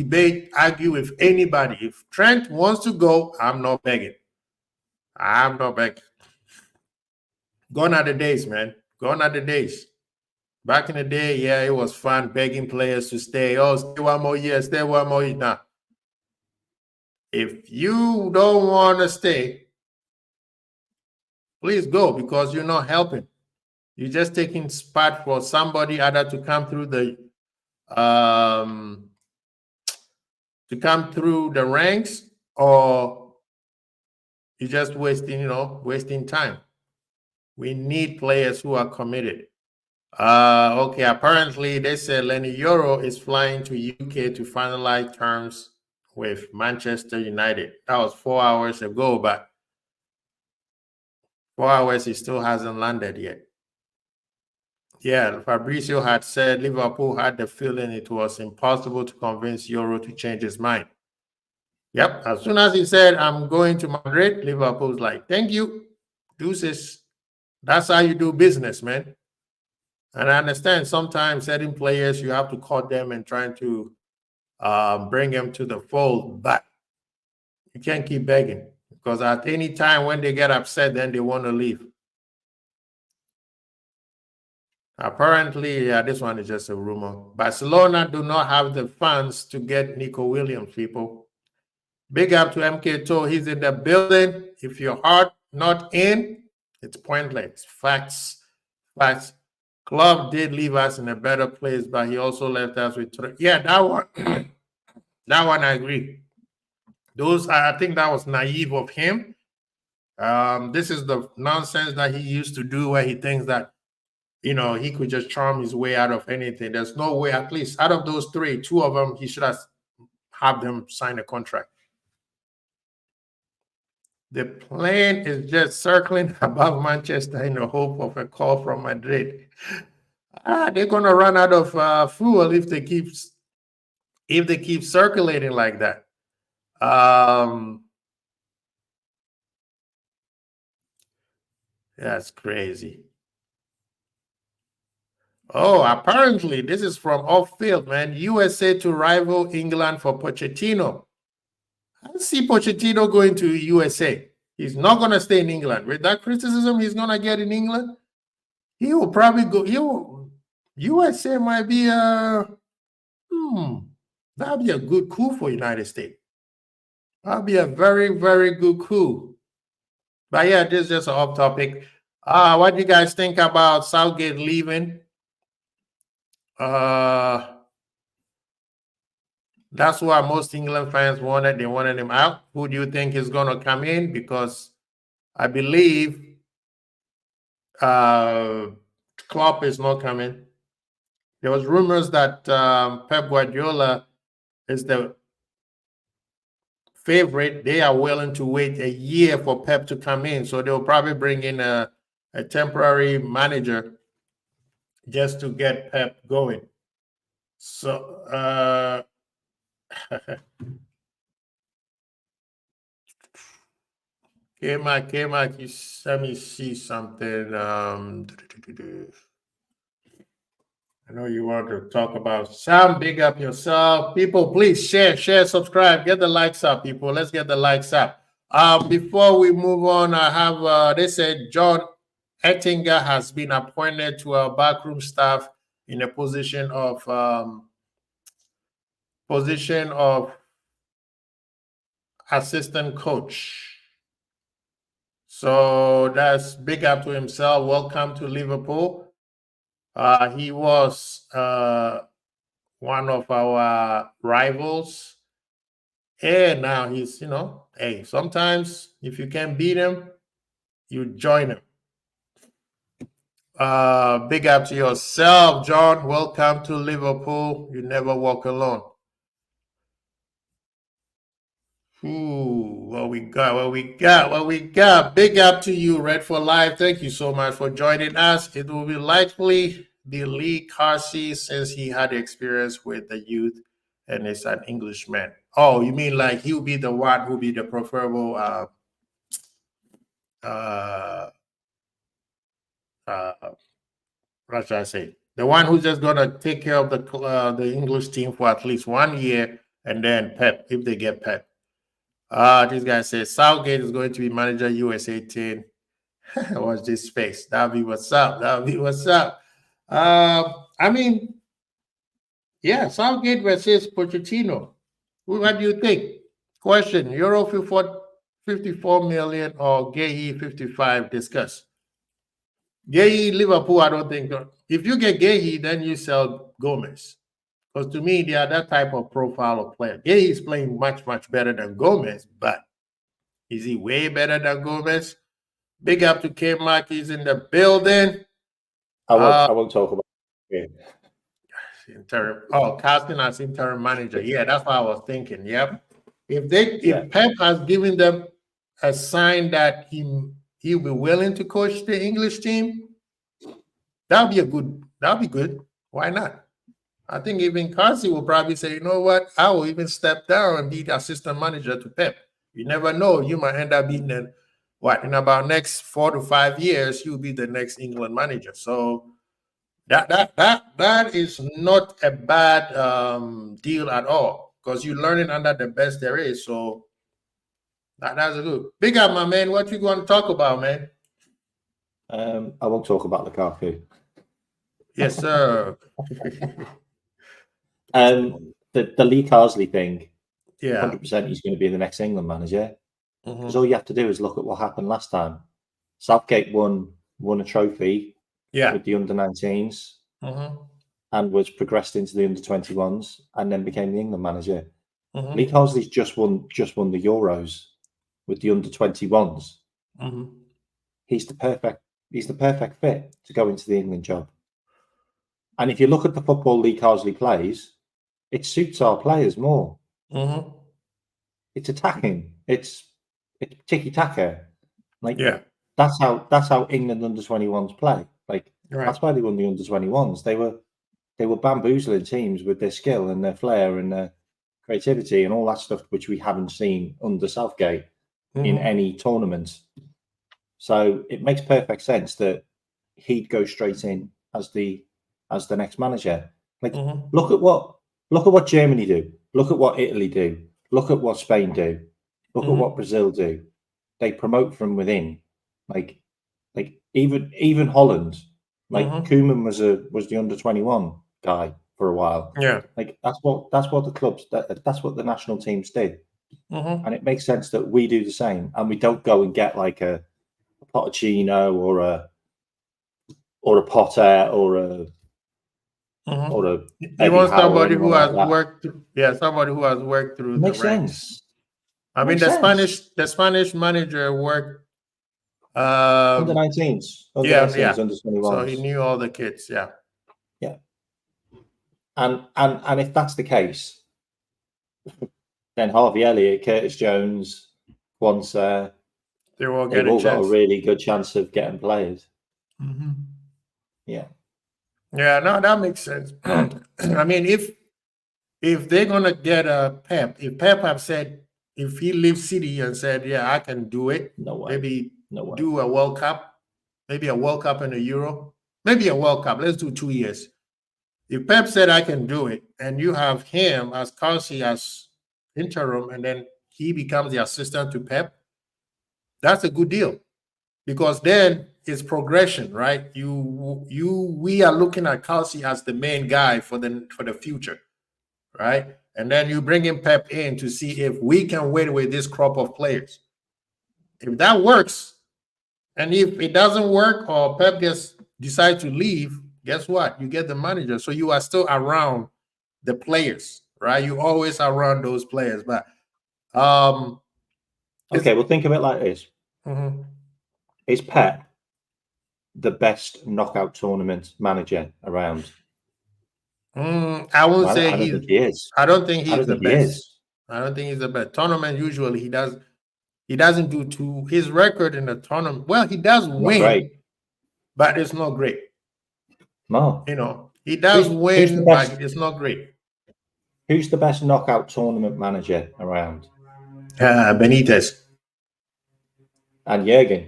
argue with anybody. If Trent wants to go, I'm not begging. I'm not begging. Gone are the days, man. Gone are the days. Back in the day, yeah, it was fun begging players to stay. Oh, stay 1 more year, stay 1 more year. Nah. If you don't want to stay, please go, because you're not helping. You're just taking spot for somebody either to come through the ranks, or you're just wasting time. We need players who are committed. Okay, apparently they said Lenny Yoro is flying to UK to finalize terms with Manchester United. That was 4 hours ago, but 4 hours he still hasn't landed yet. Yeah, Fabrizio had said Liverpool had the feeling it was impossible to convince Euro to change his mind. Yep, as soon as he said, I'm going to Madrid, Liverpool's like, thank you, deuces. That's how you do business, man. And I understand sometimes certain players, you have to call them and trying to bring them to the fold, but you can't keep begging, because at any time when they get upset, then they want to leave. Apparently, this one is just a rumor. Barcelona do not have the funds to get Nico Williams, people. Big up to MK Toe. He's in the building. If your heart not in, it's pointless. Facts. Club did leave us in a better place, but he also left us with yeah, that one. That one I agree. I think that was naive of him. This is the nonsense that he used to do, where he thinks that he could just charm his way out of anything. There's no way. At least out of those three, two of them, he should have them sign a contract. The plane is just circling above Manchester in the hope of a call from Madrid. They're gonna run out of fuel if they keep circulating like that. That's crazy. Oh, apparently this is from off field, man. USA to rival England for Pochettino. I see Pochettino going to USA. He's not going to stay in England. With that criticism he's going to get in England, he will probably go. USA might be that'd be a good coup for United States. That'd be a very, very good coup. But yeah, this is just an off topic. What do you guys think about Southgate leaving? That's what most England fans wanted. They wanted him out. Who do you think is going to come in? Because I believe Klopp is not coming. There was rumors that Pep Guardiola is the favorite. They are willing to wait a year for Pep to come in. So they'll probably bring in a temporary manager just to get Pep going. So K-Mac, let me see something. I know you want to talk about Sam. Big up yourself. People, please share, subscribe, get the likes up, people. Let's get the likes up. Before we move on, I have, they said John Ettinger has been appointed to our backroom staff in a position of assistant coach. So that's big up to himself. Welcome to Liverpool. He was one of our rivals, and now he's, hey, sometimes if you can't beat him, you join him. Big up to yourself, John. Welcome to Liverpool. You never walk alone. Ooh, what we got. Big up to you, Red for Life. Thank you so much for joining us. It will be likely be Lee Carsey, since he had experience with the youth and is an Englishman. Oh, you mean like he'll be the one who'll be the preferable what should I say? The one who's just gonna take care of the English team for at least 1 year, and then Pep, if they get Pep. This guy says Southgate is going to be manager USA team. Watch this space. That'll be what's up. I mean, yeah, Southgate versus Pochettino. What do you think? Question: Euro 54 million or Gay 55? Discuss. Gay Liverpool, I don't think. If you get Gay, then you sell Gomez. Because to me, they are that type of profile of player. Gay is playing much, much better than Gomez, but is he way better than Gomez? Big up to K Mark. He's in the building. I won't talk about it. Interim. Oh, casting as interim manager. Yeah, that's what I was thinking. Yep. If Pep has given them a sign that he'll be willing to coach the English team, that'll be good. Why not? I think even Carsey will probably say, you know what, I will even step down and be the assistant manager to Pep. You never know. You might end up being in about next 4 to 5 years, you'll be the next England manager. So that is not a bad deal at all, because you're learning under the best there is. So that's a good. Big up, my man. What you going to talk about, man? I won't talk about Lukaku. Yes, sir. The Lee Carsley thing. Yeah, 100% he's going to be the next England manager. Because all you have to do is look at what happened last time. Southgate won a trophy with the under-19s and was progressed into the under-21s and then became the England manager. Lee Carsley's just won the Euros with the under-21s. He's the perfect fit to go into the England job. And if you look at the football Lee Carsley plays, it suits our players more. It's attacking. It's tiki-taka. That's how England under-21s play. That's why they won the under-21s. They were bamboozling teams with their skill and their flair and their creativity and all that stuff, which we haven't seen under Southgate in any tournament. So it makes perfect sense that he'd go straight in as the next manager. Look at what Germany do. Look at what Italy do. Look at what Spain do. Look at what Brazil do. They promote from within. Even Holland. Koeman was the under-21 guy for a while. Yeah. That's what the clubs that's what the national teams do. And it makes sense that we do the same, and we don't go and get like a Pochettino or a Potter or a you want somebody who has worked somebody who has worked through the ranks. Sense. I mean, the Spanish manager worked under-19s, under-21s. So he knew all the kids. Yeah. And if that's the case, then Harvey Elliott, Curtis Jones, Quansah, they've all got a really good chance of getting players. Yeah, no, that makes sense. I mean, if they're gonna get a Pep, if Pep have said, if he leaves City and said, yeah, I can do it, maybe do a World Cup, maybe a World Cup and a Euro, maybe a World Cup, let's do 2 years. If Pep said I can do it, and you have him as Carsey as interim, and then he becomes the assistant to Pep, that's a good deal, because then it's progression, right? We are looking at Carsey as the main guy for the future, right? And then you bring in Pep in to see if we can win with this crop of players. If that works, and if it doesn't work or Pep decides to leave, guess what? You get the manager. So you are still around the players, right? You're always around those players. But okay, well, think of it like this. Is Pep the best knockout tournament manager around? I won't say I don't think he is. I don't think he's the best. I don't think he's the best. Tournament, usually he doesn't do too. His record in the tournament, well, he does win, but it's not great. No. He does win, but it's not great. Who's the best knockout tournament manager around? Benitez. And Jurgen.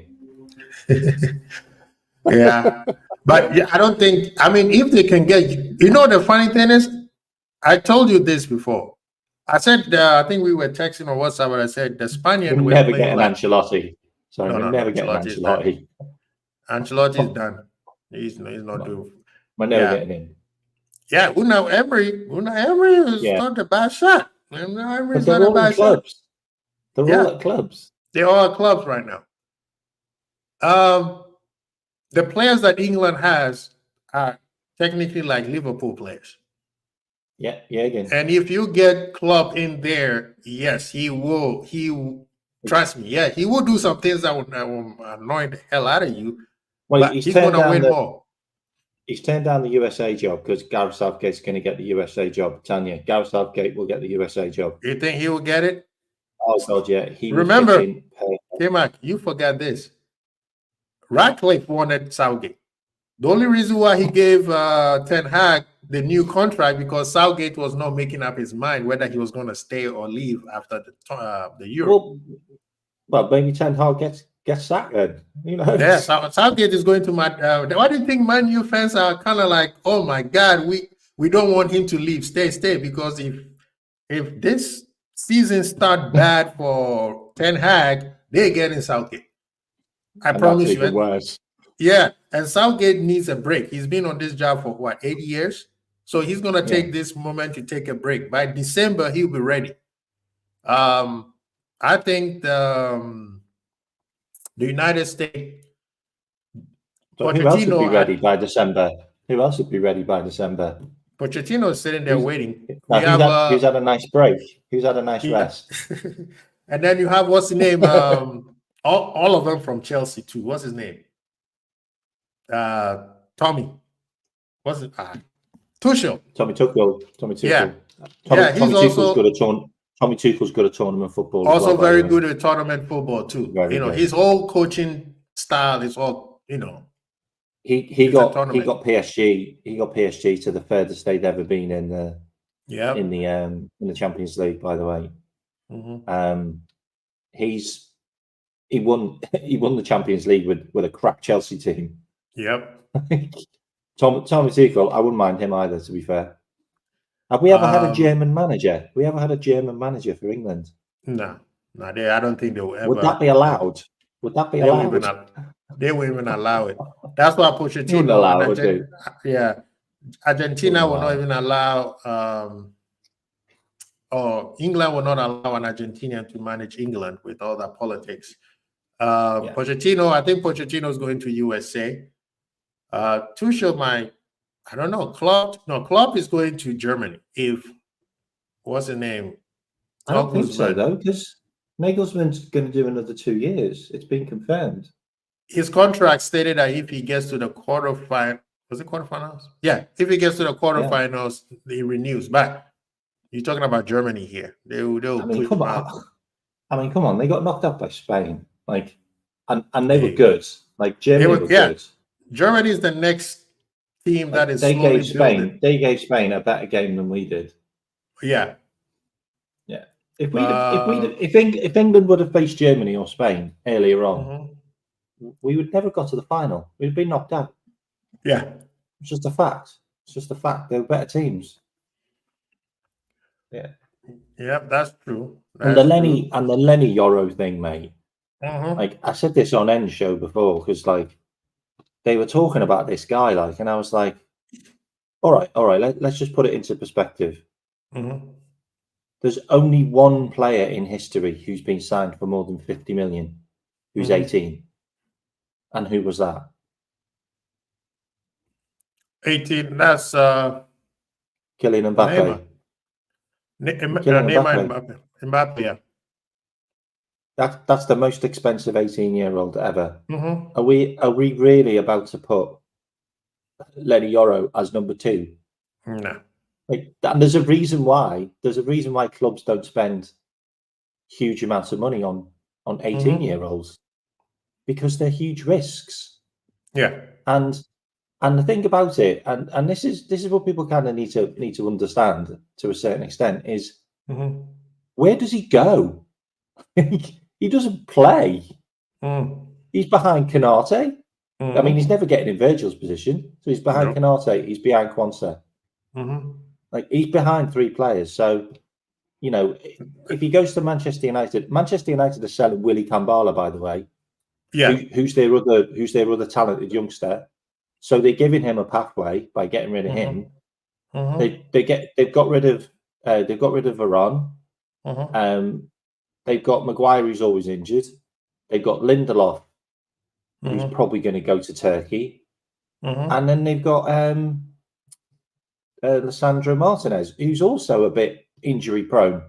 Yeah. But I don't think, I mean, if they can get, the funny thing is, I told you this before. I said, I think we were texting on WhatsApp, but I said the Spaniard will never get an Ancelotti. Sorry, we'll never get an Ancelotti. Ancelotti is done. He's not doing. We're never getting in. Yeah, Unai Emery is not a bad shot. Unai Emery is not a bad shot. They're all at clubs. They're all at clubs right now. The players that England has are technically like Liverpool players. Yeah, again. And if you get Klopp in there, yes, he will. Trust me. Yeah, he will do some things that will annoy the hell out of you. Well, but he's going to win more. He's turned down the USA job because Gareth Southgate's going to get the USA job. Tanya, Gareth Southgate will get the USA job. You think he will get it? Oh God, yeah. He remember, K-Mac, you forgot this. Ratcliffe wanted Southgate. The only reason why he gave Ten Hag the new contract because Southgate was not making up his mind whether he was going to stay or leave after the Euro. Well, maybe Ten Hag gets sacked then. You know. Yeah, Southgate is going to why do you think Man U fans are kind of like, oh my God, we don't want him to leave, stay, because if this season start bad for Ten Hag, they're getting Southgate. I promise you. Worse. Yeah, and Southgate needs a break. He's been on this job for what, 80 years? So he's going to take this moment to take a break. By December, he'll be ready. I think the United States. So who else would be ready by December? Who else would be ready by December? Pochettino is sitting there waiting. Who's had a nice break? Who's had a nice rest? And then you have, what's the name? all of them from Chelsea too. What's his name? Tommy. What's it? Tuchel. Tommy Tuchel. Yeah. Tommy Tuchel's good at tournament football. Also very good at tournament football too. His whole coaching style is all, He got PSG to the furthest they'd ever been in the Champions League, by the way. Mm-hmm. He won the Champions League with a crap Chelsea team. Yep. Tommy Tuchel, I wouldn't mind him either, to be fair. Have we ever had a German manager? We ever had a German manager for England? No, I don't think they will ever. Would that be allowed? They won't even allow it. That's why Pochettino. Argentina will not even allow. Or England will not allow an Argentinian to manage England with all that politics. Pochettino, I think Pochettino is going to USA. Tuchel I don't know. Klopp is going to Germany. What's the name? I don't think so though, because Nagelsmann's going to do another 2 years. It's been confirmed. His contract stated that if he gets to the quarterfinals, was it quarterfinals? Yeah, if he gets to the quarterfinals, he renews. But you're talking about Germany here. Come on. They got knocked out by Spain, and they were good. Germany were good. Germany is the next team that is. They gave Spain a better game than we did. Yeah. If England would have faced Germany or Spain earlier on, we would never got to the final. We'd been knocked out. Yeah, it's just a fact. They were better teams. Yeah. Yeah, that's true. And the Lenny Yoro thing, mate. I said this on N's show before because they were talking about this guy, and I was like, all right, let's just put it into perspective. There's only one player in history who's been signed for more than 50 million, who's 18. And who was that? 18, that's Kylian Mbappe. Mbappe, yeah. That's the most expensive 18-year-old ever. Are we really about to put Lenny Yoro as number 2? No. And there's a reason why. There's a reason why clubs don't spend huge amounts of money on 18-year-olds because they're huge risks. Yeah. And the thing about it, and this is what people kind of need to understand to a certain extent is where does he go? He doesn't play. He's behind Canate. I mean, he's never getting in Virgil's position. So he's behind Canate. He's behind Quansah. He's behind 3 players. So, if he goes to Manchester United are selling Willy Kambala, by the way. Yeah. Who's their other talented youngster. So they're giving him a pathway by getting rid of him. They've got rid of Varane. they've got Maguire, who's always injured. They've got Lindelof, who's probably going to go to Turkey. And then they've got Lisandro Martinez, who's also a bit injury prone.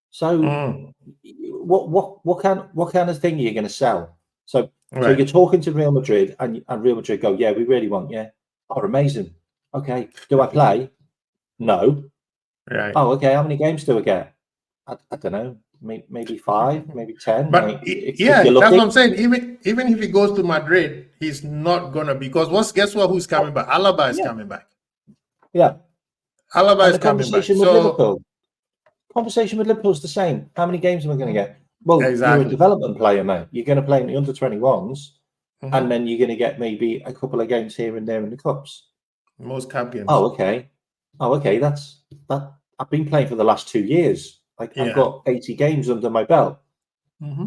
So what kind of thing are you going to sell? So you're talking to Real Madrid, and Real Madrid go, yeah, we really want you. Oh, amazing. Okay, do I play? No. Right. Oh, okay. How many games do I get? I don't know. Maybe 5, maybe 10. But like, yeah, that's what I'm saying. Even if he goes to Madrid, he's not gonna, because guess what? Who's coming back? Alaba is coming back. Yeah, Alaba is coming back. So conversation with Liverpool's the same. How many games am I going to get? Well, exactly. You're a development player, mate. You're going to play in the under-21s, and then you're going to get maybe a couple of games here and there in the cups. Most cup games. Oh, okay. That's that. I've been playing for the last 2 years. Like I've got 80 games under my belt.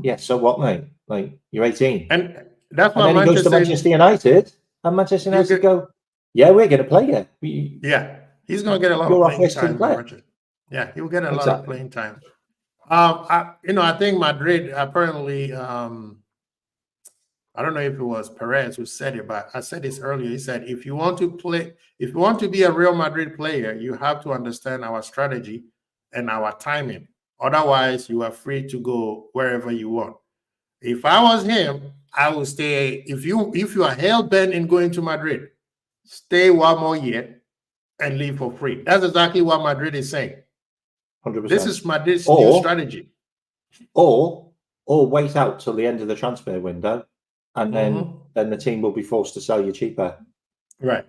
Yeah. So what, mate? Like you're 18, and that's why then he goes to Manchester United, and Manchester United go, yeah, we're going to play you. Yeah, he's going to get a lot of playing time. Yeah, he'll get a lot of playing time. I think Madrid apparently. I don't know if it was Perez who said it, but I said this earlier. He said, if you want to be a Real Madrid player, you have to understand our strategy and our timing. Otherwise, you are free to go wherever you want. If I was him, I would stay. If you are hell bent in going to Madrid, stay 1 more year and leave for free. That's exactly what Madrid is saying. 100%. This is Madrid's new strategy. Or wait out till the end of the transfer window, and then the team will be forced to sell you cheaper. Right.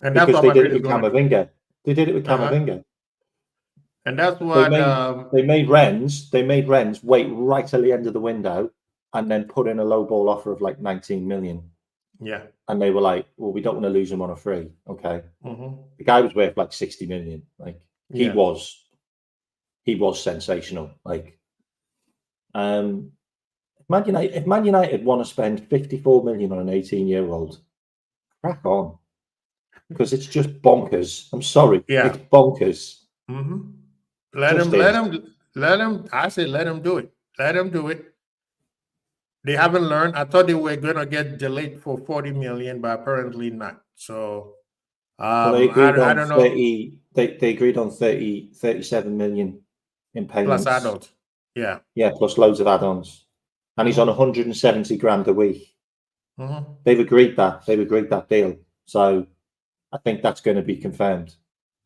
And because that's what they did it with Camavinga. They did it with Camavinga. And that's what they made Rennes. They made Rennes wait right till the end of the window, and then put in a low ball offer of like 19 million. Yeah. And they were like, "Well, we don't want to lose him on a free." Okay. The guy was worth like 60 million. Like he was sensational. Like, if Man United want to spend 54 million on an 18-year-old, crack on, because it's just bonkers. I'm sorry, it's bonkers. Let him. I say let him do it. Let him do it. They haven't learned. I thought they were going to get delayed for 40 million, but apparently not. So they agreed I don't know. They agreed on 37 million in payments. Plus adults. Yeah. Yeah, plus loads of add-ons. And he's on 170 grand a week. They've agreed that deal. So I think that's going to be confirmed.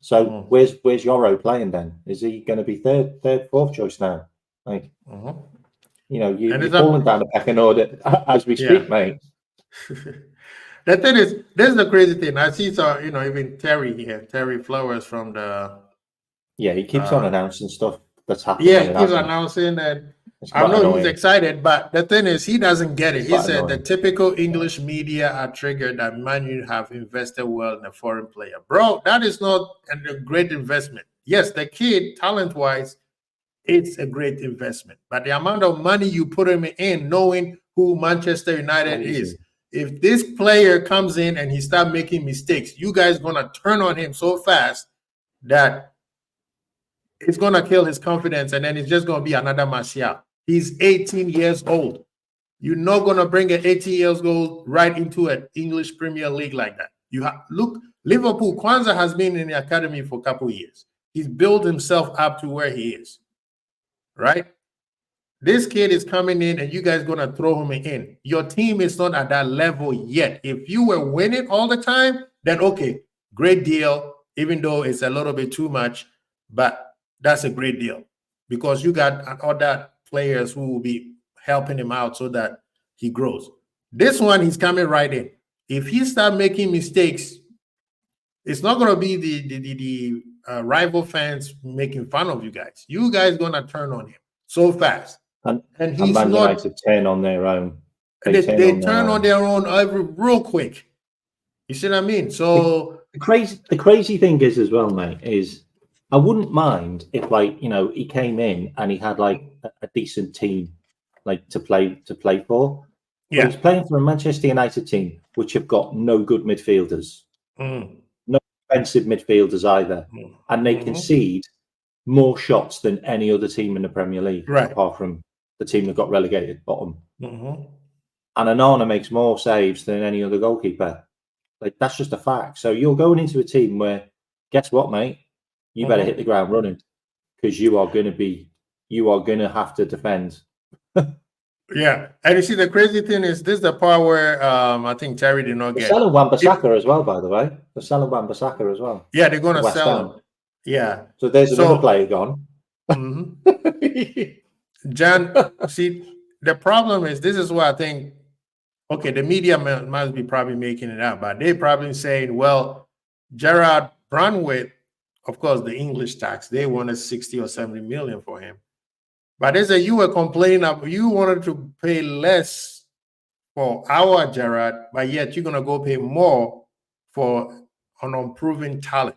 So where's Yoro playing then? Is he going to be third, fourth choice now? Like, you're falling down the pecking order as we speak, mate. The thing is, this is the crazy thing. I see even Terry here, Terry Flowers from the. Yeah, he keeps on announcing stuff that's happening. Yeah, he keeps announcing that. I know he's excited, but the thing is, he doesn't get it. He said the typical English media are triggered that Man U have invested well in a foreign player. Bro, that is not a great investment. Yes, the kid, talent-wise, it's a great investment. But the amount of money you put him in, knowing who Manchester United is, if this player comes in and he starts making mistakes, you guys going to turn on him so fast that it's going to kill his confidence, and then it's just going to be another Martial. He's 18 years old. You're not going to bring an 18 years old right into an English Premier League like that. Look, Liverpool, Kwanzaa has been in the academy for a couple of years. He's built himself up to where he is, right? This kid is coming in, and you guys going to throw him in. Your team is not at that level yet. If you were winning all the time, then okay, great deal, even though it's a little bit too much, but that's a great deal because you got other players who will be helping him out so that he grows. This one, he's coming right in. If he start making mistakes, it's not going to be the rival fans making fun of you guys. You guys going to turn on him so fast. And he's Man United turn on their own. They turn on their own real quick. You see what I mean? So the crazy thing is as well, mate, is I wouldn't mind if he came in and he had like a decent team like to play for. Yeah. But he's playing for a Manchester United team which have got no good midfielders. No defensive midfielders either. And they concede more shots than any other team in the Premier League, right, apart from the team that got relegated bottom. Mm-hmm. And Onana makes more saves than any other goalkeeper. Like, that's just a fact. So you're going into a team where, guess what, mate? You better hit the ground running, because you are going to have to defend. Yeah, and you see, the crazy thing is, this is the part where I think Terry did not They're get. selling Wan-Bissaka as well, by the way. They're selling Wan-Bissaka as well. Yeah, they're going to West sell Ham. him. Yeah. So there's another player gone. Jan, see, the problem is, this is what I think. Okay, the media must be probably making it up, but they're probably saying, well, Gerard Brandweight, of course, the English tax, they wanted 60 or 70 million for him. But they say you were complaining of, you wanted to pay less for our Gerard, but yet you're going to go pay more for an unproven talent.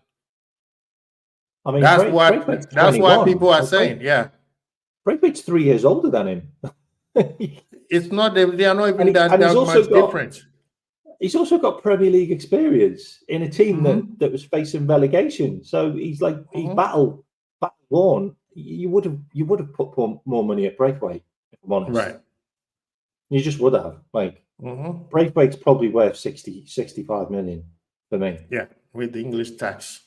I mean, that's what people are saying. Yeah. Braithwaite's 3 years older than him. It's not, they are not even that much different. He's also got Premier League experience in a team that was facing relegation. So he's like, he's battle worn. You would have put more money at Braithwaite, if I'm honest. Right. You just would have. Like, Braithwaite's probably worth 65 million for me. Yeah, with the English tax.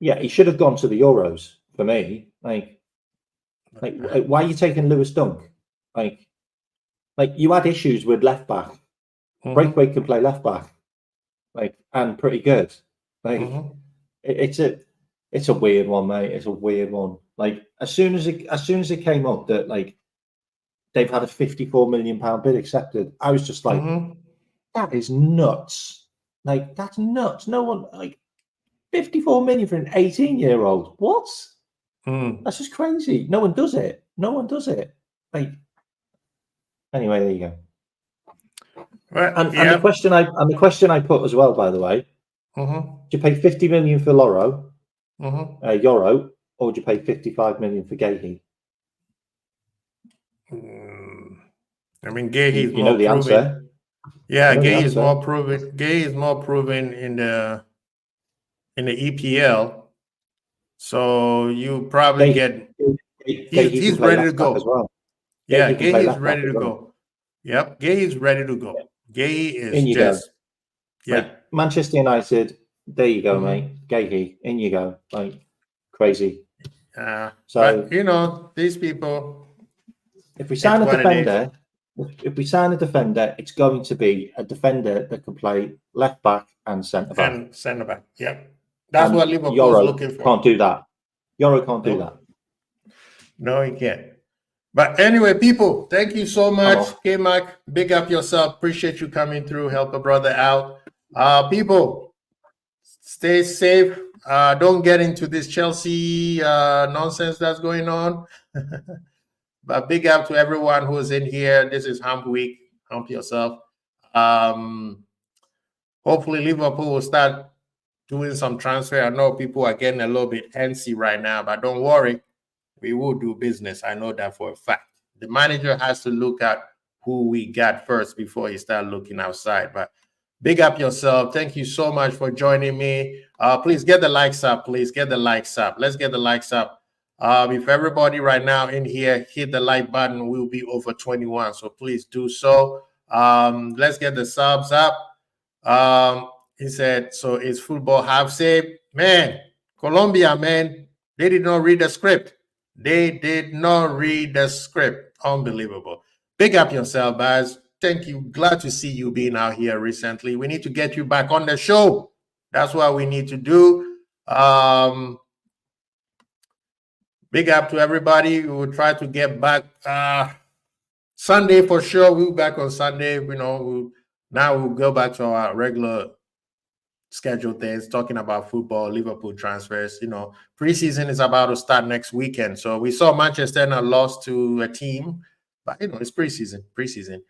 Yeah, he should have gone to the Euros for me. Like why are you taking Lewis Dunk? Like you had issues with left back. Braithwaite can play left back, and pretty good. It's a weird one, mate. It's a weird one. Like, as soon as it came up that they've had a £54 million bid accepted, I was just like, that is nuts. Like, that's nuts. No one, 54 million for an 18-year-old. What? That's just crazy. No one does it. Anyway, there you go. Right. And the question I put as well, by the way, do you pay 50 million for Euro, or would you pay 55 million for Gahey? I mean, Gahey is you know the proven. Answer. Yeah, Gahey is more proven. Gahey is more proven in the EPL. So you probably he's ready to go as well. Yeah, Gahey is ready to go. Yep, Gahey is ready to go. Gahey is just Manchester United. There you go, mate. Gahey, in you go. Like, crazy. But these people. If we sign a defender, it's going to be a defender that can play left back and centre back. Yep. That's what Liverpool is looking for. Can't do that. Euro can't do that. No, he can't. But anyway, people, thank you so much. K-Mac, big up yourself. Appreciate you coming through. Help a brother out. People, stay safe. Don't get into this Chelsea nonsense that's going on. But big up to everyone who's in here. This is Hump Week. Hump yourself. Hopefully Liverpool will start doing some transfer. I know people are getting a little bit antsy right now, but don't worry. We will do business. I know that for a fact. The manager has to look at who we got first before he start looking outside. But big up yourself. Thank you so much for joining me. Please get the likes up. Let's get the likes up. If everybody right now in here hit the like button, we'll be over 21. So please do so. Let's get the subs up. He said, so is football half saved? Man, Colombia, man, they did not read the script. Unbelievable. Big up yourself, Baz. Thank you. Glad to see you being out here recently. We need to get you back on the show. That's what we need to do. Big up to everybody. We will try to get back Sunday for sure. We'll be back on Sunday. Now we'll go back to our regular scheduled things, talking about football, Liverpool transfers. Preseason is about to start next weekend. So we saw Manchester United lost to a team, but it's preseason.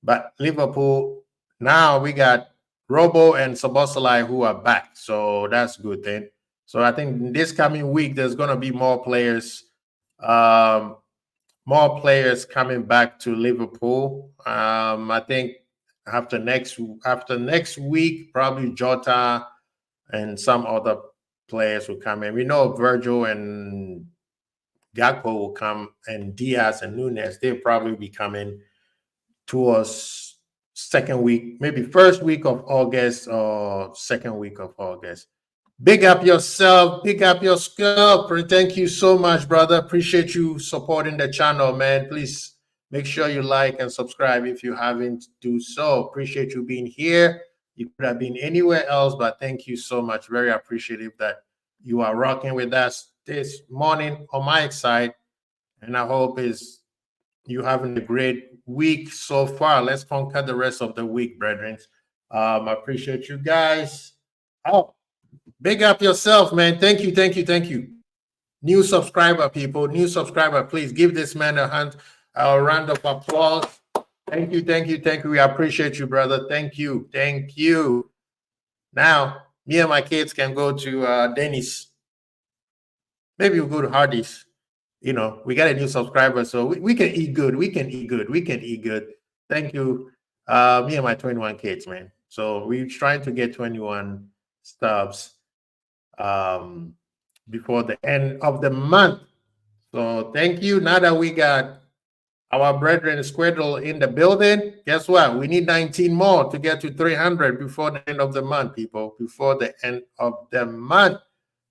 But Liverpool, now we got Robo and Szoboszlai who are back. So that's a good thing. So I think this coming week there's gonna be more players coming back to Liverpool. I think after next week, probably Jota and some other players will come in. We know Virgil and Gakpo will come, and Diaz and Nunes, they'll probably be coming towards second week, maybe first week of August or second week of August. Big up yourself, big up your skill. Thank you so much, brother. Appreciate you supporting the channel, man. Please make sure you like and subscribe if you haven't do so. Appreciate you being here. You could have been anywhere else, but thank you so much. Very appreciative that you are rocking with us this morning on my side. And I hope is you having a great week so far. Let's conquer the rest of the week, brethren. I appreciate you guys. Oh, big up yourself, man. Thank you, thank you, thank you. New subscriber, people. New subscriber, please give this man a round of applause. Thank you, thank you, thank you. We appreciate you, brother. Thank you, thank you. Now, me and my kids can go to Denny's. Maybe we'll go to Hardee's. You know, we got a new subscriber, so we can eat good. We can eat good. We can eat good. Thank you. Me and my 21 kids, man. So we're trying to get 21 stubs before the end of the month. So thank you. Now that we got our brethren Squidle in the building, guess what? We need 19 more to get to 300 before the end of the month, people. Before the end of the month.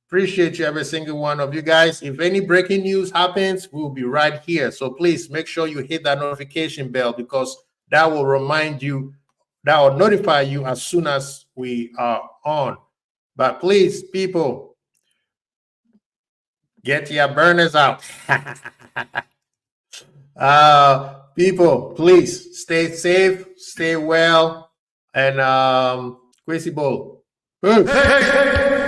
Appreciate you, every single one of you guys. If any breaking news happens, we'll be right here. So please make sure you hit that notification bell, because that will remind you, that will notify you as soon as we are on. But please, people, get your burners out. People, please stay safe, stay well, and Quincy Bowl. Hey.